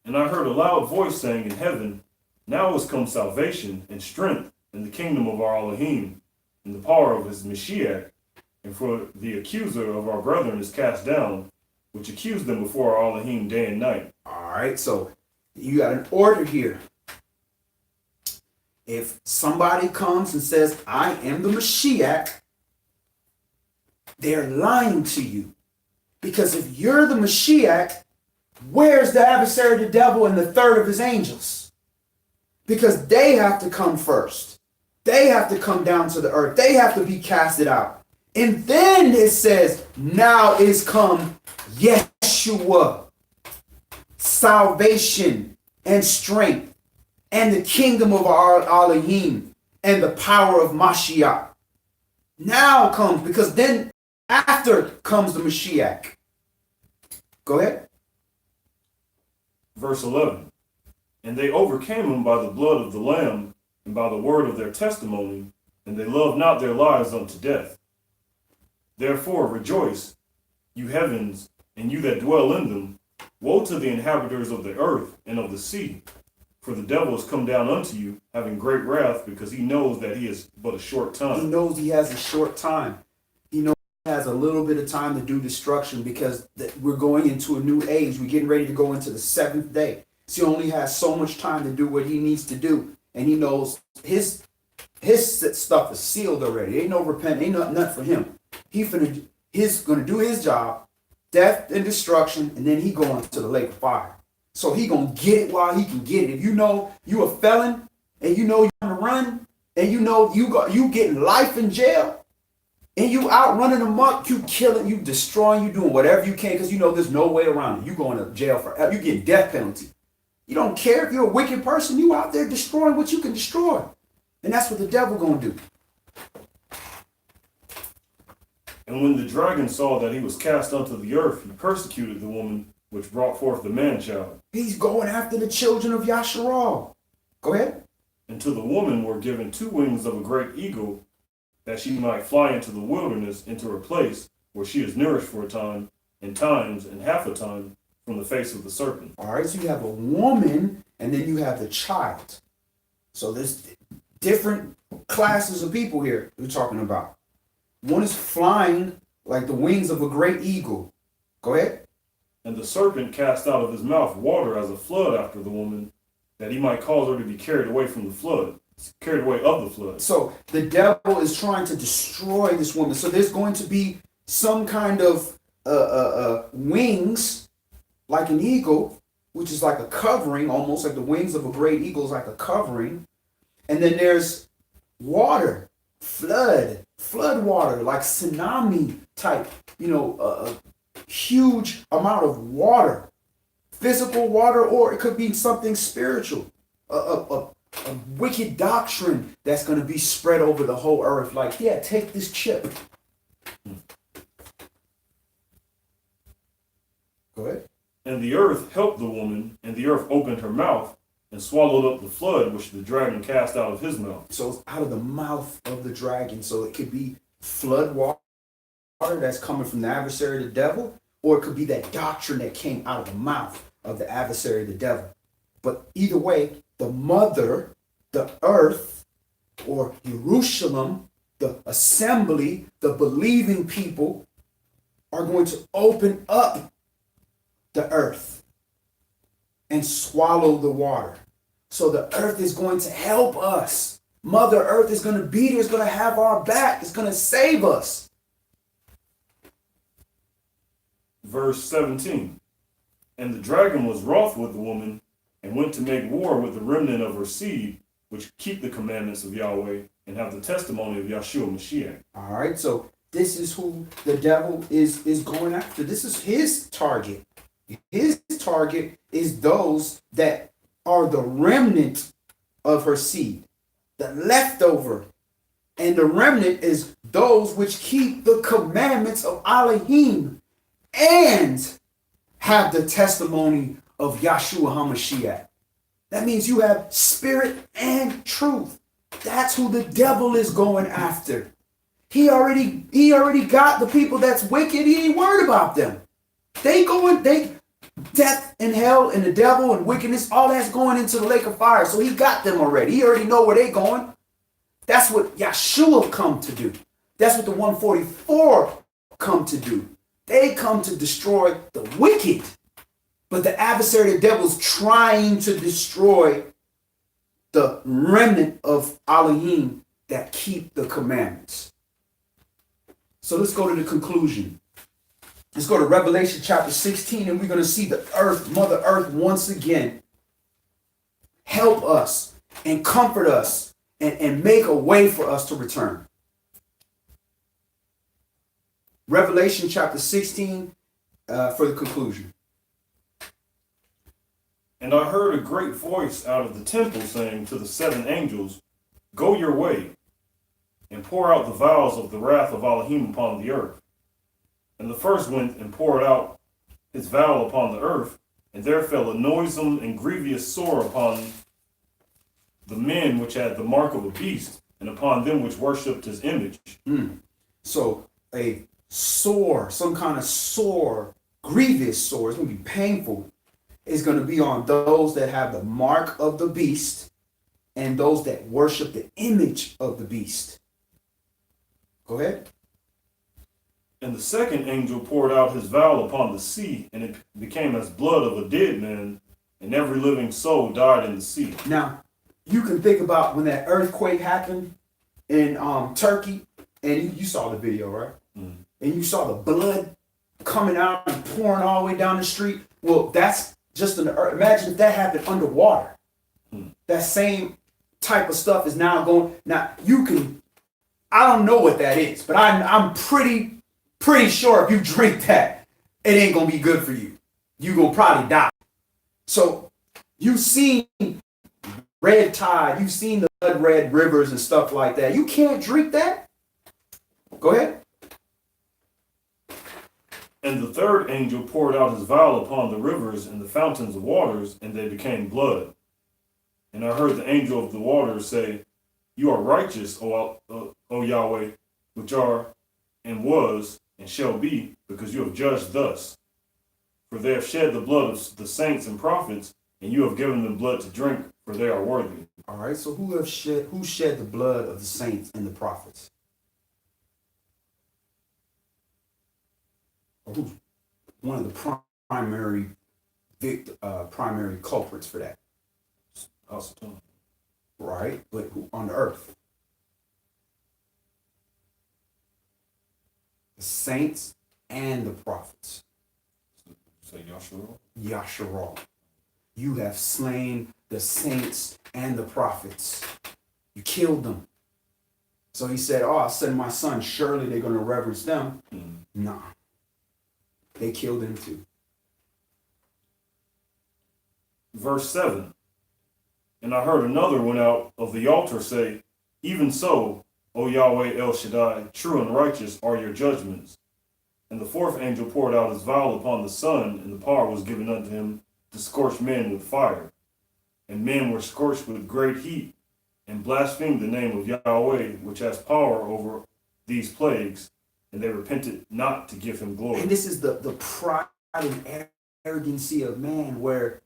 And I heard a loud voice saying in heaven, now is come salvation and strength in the kingdom of our Elohim, and the power of his Mashiach, and for the accuser of our brethren is cast down, which accused them before our Elohim day and night. All right, so you got an order here. If somebody comes and says, I am the Mashiach, they're lying to you. Because if you're the Mashiach, where's the adversary, the devil, and the third of his angels? Because they have to come first. They have to come down to the earth. They have to be casted out. And then it says, now is come Yeshua, salvation and strength, and the kingdom of our Elohim, and the power of Mashiach. Now comes, because then after comes the Mashiach. Go ahead. Verse 11. And they overcame him by the blood of the Lamb and by the word of their testimony, and they loved not their lives unto death. Therefore rejoice, you heavens, and you that dwell in them. Woe to the inhabitants of the earth and of the sea, for the devil is come down unto you, having great wrath, because he knows that he is but a short time. He knows he has a short time. He knows he has a little bit of time to do destruction, because we're going into a new age. We're getting ready to go into the seventh day. So he only has so much time to do what he needs to do. And he knows his stuff is sealed already. Ain't no repent, ain't nothing for him. He's gonna do his job, death and destruction, and then he going to the lake of fire. So he gonna get it while he can get it. If you know you a felon and you know you're on the run and you know you getting life in jail and you out running amok, you killing, you destroying, you doing whatever you can because you know there's no way around it. You going to jail forever. You getting death penalty. You don't care if you're a wicked person. You out there destroying what you can destroy. And that's what the devil gonna do. And when the dragon saw that he was cast unto the earth, he persecuted the woman which brought forth the man-child. He's going after the children of Yasharal. Go ahead. And to the woman were given 2 wings of a great eagle, that she might fly into the wilderness, into her place, where she is nourished for a time, and times, and half a time, from the face of the serpent. All right, so you have a woman, and then you have the child. So there's different classes of people here we're talking about. One is flying like the wings of a great eagle. Go ahead. And the serpent cast out of his mouth water as a flood after the woman, that he might cause her to be carried away from the flood, carried away of the flood. So the devil is trying to destroy this woman. So there's going to be some kind of wings, like an eagle, which is like a covering, almost like the wings of a great eagle is like a covering. And then there's water, flood water, like tsunami type, a huge amount of water, physical water, or it could be something spiritual, a wicked doctrine that's going to be spread over the whole earth. Like, yeah, take this chip. Go ahead. And the earth helped the woman, and the earth opened her mouth and swallowed up the flood which the dragon cast out of his mouth. So it's out of the mouth of the dragon. So it could be flood water that's coming from the adversary, the devil, or it could be that doctrine that came out of the mouth of the adversary, the devil. But either way, the mother, the earth, or Jerusalem, the assembly, the believing people are going to open up the earth and swallow the water. So the earth is going to help us. Mother Earth is going to be there, is going to have our back, it's going to save us. Verse 17. And the dragon was wroth with the woman, and went to make war with the remnant of her seed, which keep the commandments of Yahweh, and have the testimony of Yahshua Mashiach. All right, so this is who the devil is going after. This is his target. His target is those that are the remnant of her seed. the leftover. And the remnant is those which keep the commandments of Elohim and have the testimony of Yahshua HaMashiach. That means you have spirit and truth. That's who the devil is going after. He already got the people that's wicked. He ain't worried about them. Death and hell and the devil and wickedness, all that's going into the lake of fire. So he got them already. He already know where they going. That's what Yahshua come to do. That's what the 144 come to do. They come to destroy the wicked. But the adversary, the devil's trying to destroy the remnant of Elohim that keep the commandments. So let's go to the conclusion. Let's go to Revelation chapter 16, and we're going to see the earth, Mother Earth, once again help us and comfort us and make a way for us to return. Revelation chapter 16 for the conclusion. And I heard a great voice out of the temple saying to the 7 angels, Go your way, and pour out the vials of the wrath of Elohim upon the earth. And the first went and poured out his vial upon the earth, and there fell a noisome and grievous sore upon the men which had the mark of a beast, and upon them which worshipped his image. So a sore, some kind of sore, grievous sore, it's going to be painful, is going to be on those that have the mark of the beast and those that worship the image of the beast. Go ahead. And the second angel poured out his vial upon the sea, and it became as blood of a dead man, and every living soul died in the sea. Now, you can think about when that earthquake happened in Turkey, and you saw the video, right? And you saw the blood coming out and pouring all the way down the street. Well, that's just an earth. Imagine if that happened underwater. That same type of stuff is now going. Now, you can, I don't know what that is, but I'm pretty sure if you drink that, it ain't going to be good for you. You're going to probably die. So you've seen red tide, you've seen the blood red rivers and stuff like that. You can't drink that. Go ahead. And the third angel poured out his vial upon the rivers and the fountains of waters, and they became blood. And I heard the angel of the waters say, You are righteous, O Yahweh, which are and was and shall be, because you have judged thus. For they have shed the blood of the saints and prophets, and you have given them blood to drink, for they are worthy. All right, so who shed the blood of the saints and the prophets? Or who's one of the primary culprits for that? Right, but who on the earth? The saints and the prophets. Say Yahshua? Yahshua. You have slain the saints and the prophets. You killed them. So he said, I'll send my son. Surely they're going to reverence them. Nah. They killed him too. Verse 7. And I heard another one out of the altar say, Even so, O Yahweh El Shaddai, true and righteous are your judgments. And the fourth angel poured out his vial upon the sun, and the power was given unto him to scorch men with fire. And men were scorched with great heat, and blasphemed the name of Yahweh, which has power over these plagues, and they repented not to give him glory. And this is the pride and arrogancy of man, where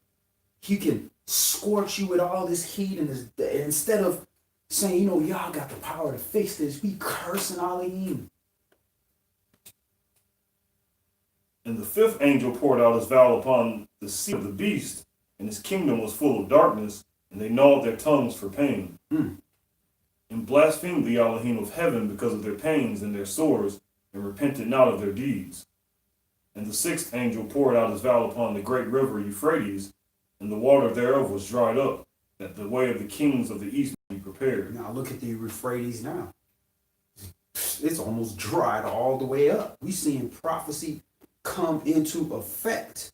he can scorch you with all this heat, and instead of saying, y'all got the power to fix this, we cursing Elohim. And the fifth angel poured out his vial upon the sea of the beast, and his kingdom was full of darkness, and they gnawed their tongues for pain. And blasphemed the Elohim of heaven because of their pains and their sores, and repented not of their deeds. And the sixth angel poured out his vial upon the great river Euphrates, and the water thereof was dried up, that the way of the kings of the east be prepared. Now look at the Euphrates now. It's almost dried all the way up. We seeing prophecy come into effect.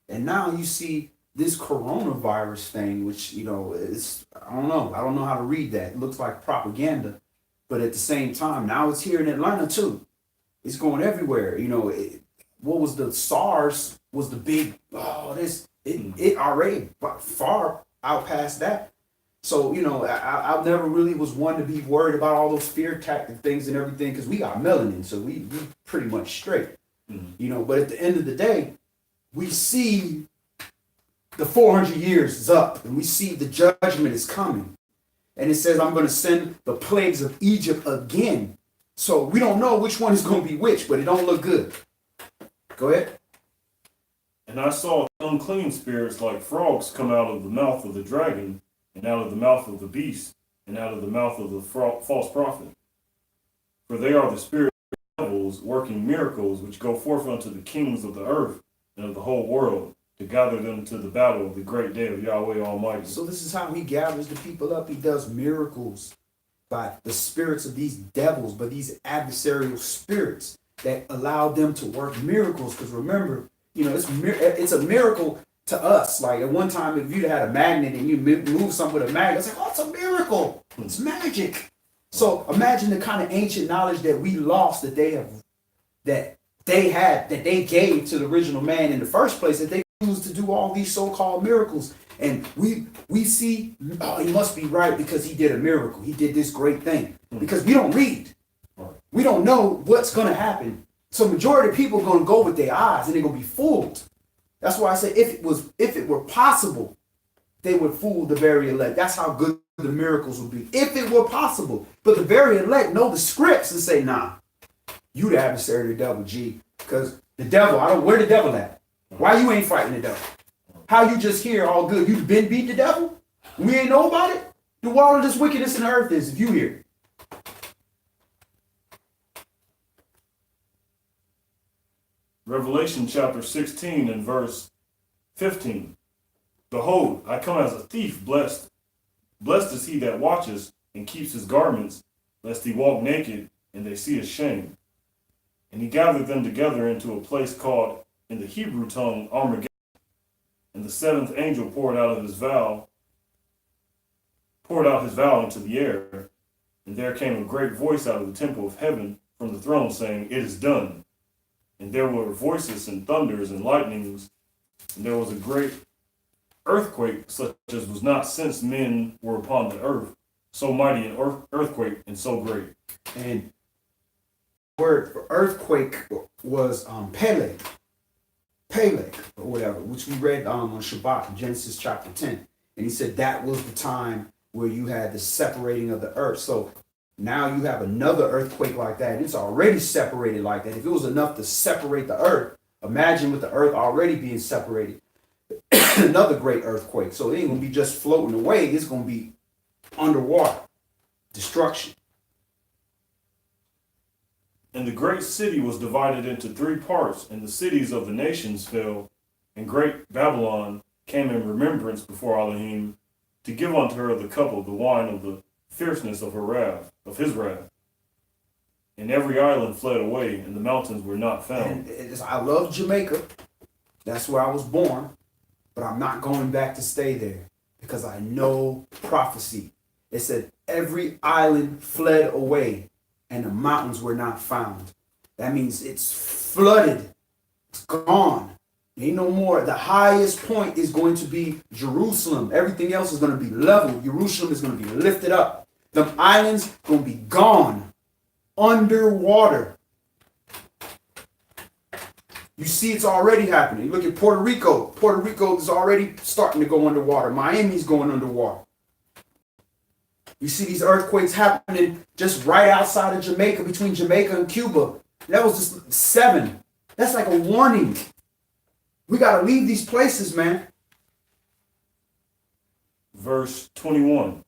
And now you see this coronavirus thing, which, it's, I don't know how to read that. It looks like propaganda, but at the same time, now it's here in Atlanta too. It's going everywhere. What was the SARS was the big, it already far out past that. So, I never really was one to be worried about all those fear tactic things and everything, because we got melanin, so we pretty much straight. But at the end of the day, we see the 400 years is up, and we see the judgment is coming. And it says, I'm going to send the plagues of Egypt again. So we don't know which one is going to be which, but it don't look good. Go ahead. And I saw unclean spirits like frogs come out of the mouth of the dragon, and out of the mouth of the beast, and out of the mouth of the false prophet. For they are the spirits of devils working miracles, which go forth unto the kings of the earth and of the whole world, to gather them to the battle of the great day of Yahweh Almighty. So this is how he gathers the people up. He does miracles by the spirits of these devils, but these adversarial spirits that allow them to work miracles. Because remember, it's a miracle to us. Like at one time, if you had a magnet and you move something with a magnet, it's like, oh, it's a miracle. It's magic. So imagine the kind of ancient knowledge that we lost that they gave to the original man in the first place, that they used to do all these so-called miracles. And we see, oh, he must be right because he did a miracle. He did this great thing. Because we don't read. We don't know what's going to happen. So majority of people are going to go with their eyes and they're going to be fooled. That's why I say if it were possible, they would fool the very elect. That's how good the miracles would be. If it were possible. But the very elect know the scripts and say, nah, you the adversary of the devil, G. Because the devil, where the devil at? Why you ain't fighting the devil? How you just here all good? You been beat the devil? We ain't know about it? Do all of this wickedness in the earth is if you here. Revelation chapter 16 and verse 15. Behold, I come as a thief, blessed. Blessed is he that watches and keeps his garments, lest he walk naked and they see his shame. And he gathered them together into a place called in the Hebrew tongue Armageddon. And the seventh angel poured out his vial into the air. And there came a great voice out of the temple of heaven from the throne, saying, It is done. And there were voices and thunders and lightnings, and there was a great earthquake, such as was not since men were upon the earth, so mighty an earthquake and so great. And the word for earthquake was Peleg, or whatever, which we read on Shabbat in Genesis chapter 10. And he said that was the time where you had the separating of the earth. So now you have another earthquake like that. And it's already separated like that. If it was enough to separate the earth, imagine with the earth already being separated. Another great earthquake. So it ain't going to be just floating away. It's going to be underwater. Destruction. And the great city was divided into three parts, and the cities of the nations fell, and great Babylon came in remembrance before Elohim, to give unto her the cup of the wine of the fierceness of her wrath, of his wrath. And every island fled away, and the mountains were not found. And I love Jamaica. That's where I was born. But I'm not going back to stay there because I know prophecy. It said every island fled away and the mountains were not found. That means it's flooded. It's gone. Ain't no more. The highest point is going to be Jerusalem. Everything else is going to be level. Jerusalem is going to be lifted up. The islands going to be gone. Underwater. You see it's already happening. You look at Puerto Rico. Puerto Rico is already starting to go underwater. Miami's going underwater. You see these earthquakes happening just right outside of Jamaica, between Jamaica and Cuba. That was just 7. That's like a warning. We got to leave these places, man. Verse 21.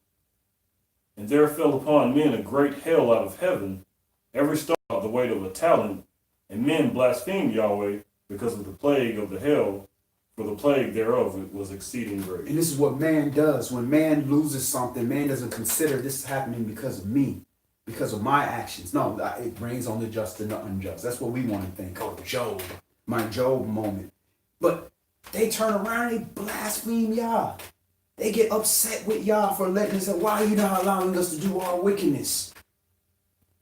And there fell upon men a great hail out of heaven, every star the weight of a talent, and men blasphemed Yahweh because of the plague of the hail, for the plague thereof was exceeding great. And this is what man does. When man loses something, man doesn't consider this is happening because of me, because of my actions. No, it rains on the just and the unjust. That's what we want to think. Oh, Job, my Job moment. But They turn around and they blaspheme Yah. They get upset with Yah for letting us say, why are you not allowing us to do our wickedness?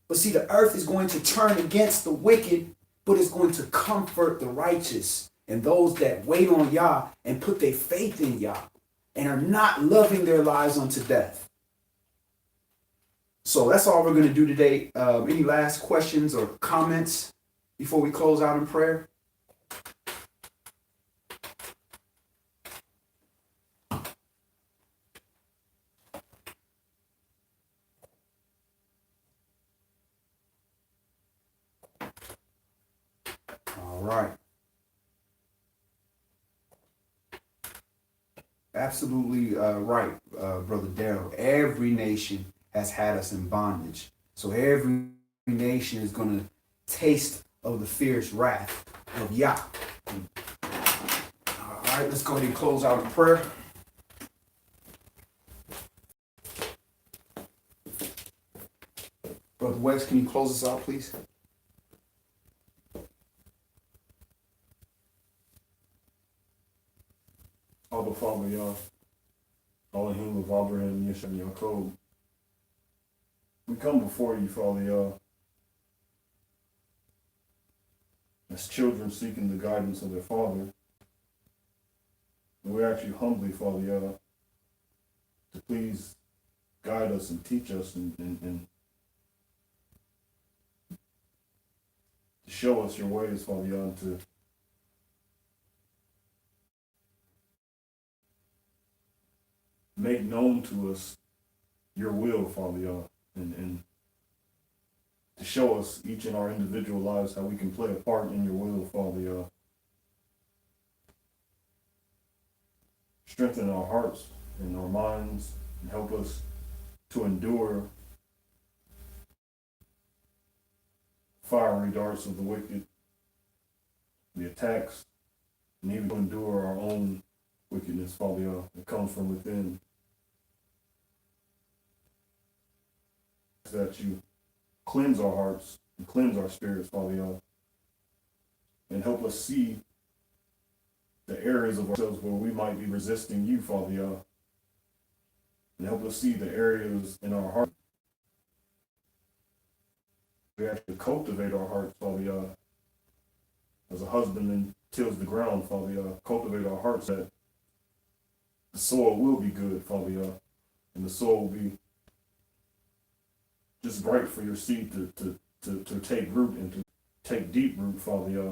But see, the earth is going to turn against the wicked, but it's going to comfort the righteous and those that wait on Yah and put their faith in Yah and are not loving their lives unto death. So that's all we're going to do today. Any last questions or comments before we close out in prayer? All right. Absolutely right, Brother Darrell. Every nation has had us in bondage. So every nation is going to taste of the fierce wrath of Yah. All right, let's go ahead and close out in prayer. Brother West, can you close us out, please? Abba Father, Yah, Elohim of Abraham, Yeshua, Yaakov. We come before you, Father, Yah, as children seeking the guidance of their Father. And we ask you humbly, Father, Yah, to please guide us and teach us and to show us your ways, Father, Yah, and to make known to us your will, Father, Yah, and to show us each in our individual lives how we can play a part in your will, Father, Yah. Strengthen our hearts and our minds and help us to endure fiery darts of the wicked, the attacks, and even to endure our own wickedness, Father, Yah, that comes from within. That you cleanse our hearts and cleanse our spirits, Father, Yah, and help us see the areas of ourselves where we might be resisting you, Father, Yah, and help us see the areas in our heart we actually cultivate our hearts, Father, Yah, as a husbandman tills the ground, Father, Yah, cultivate our hearts that the soil will be good, Father, Yah, and the soil will be just right for your seed to take root and to take deep root, Father, Yah,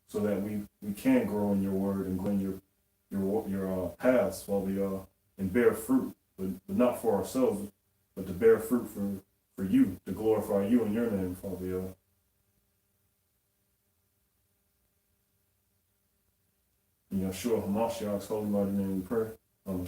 so that we can grow in your word and grow in your paths, Father, Yah, and bear fruit, but not for ourselves, but to bear fruit for you, to glorify you in your name, Father, Yah. In Yeshua HaMashiach's holy mighty name we pray. Amen.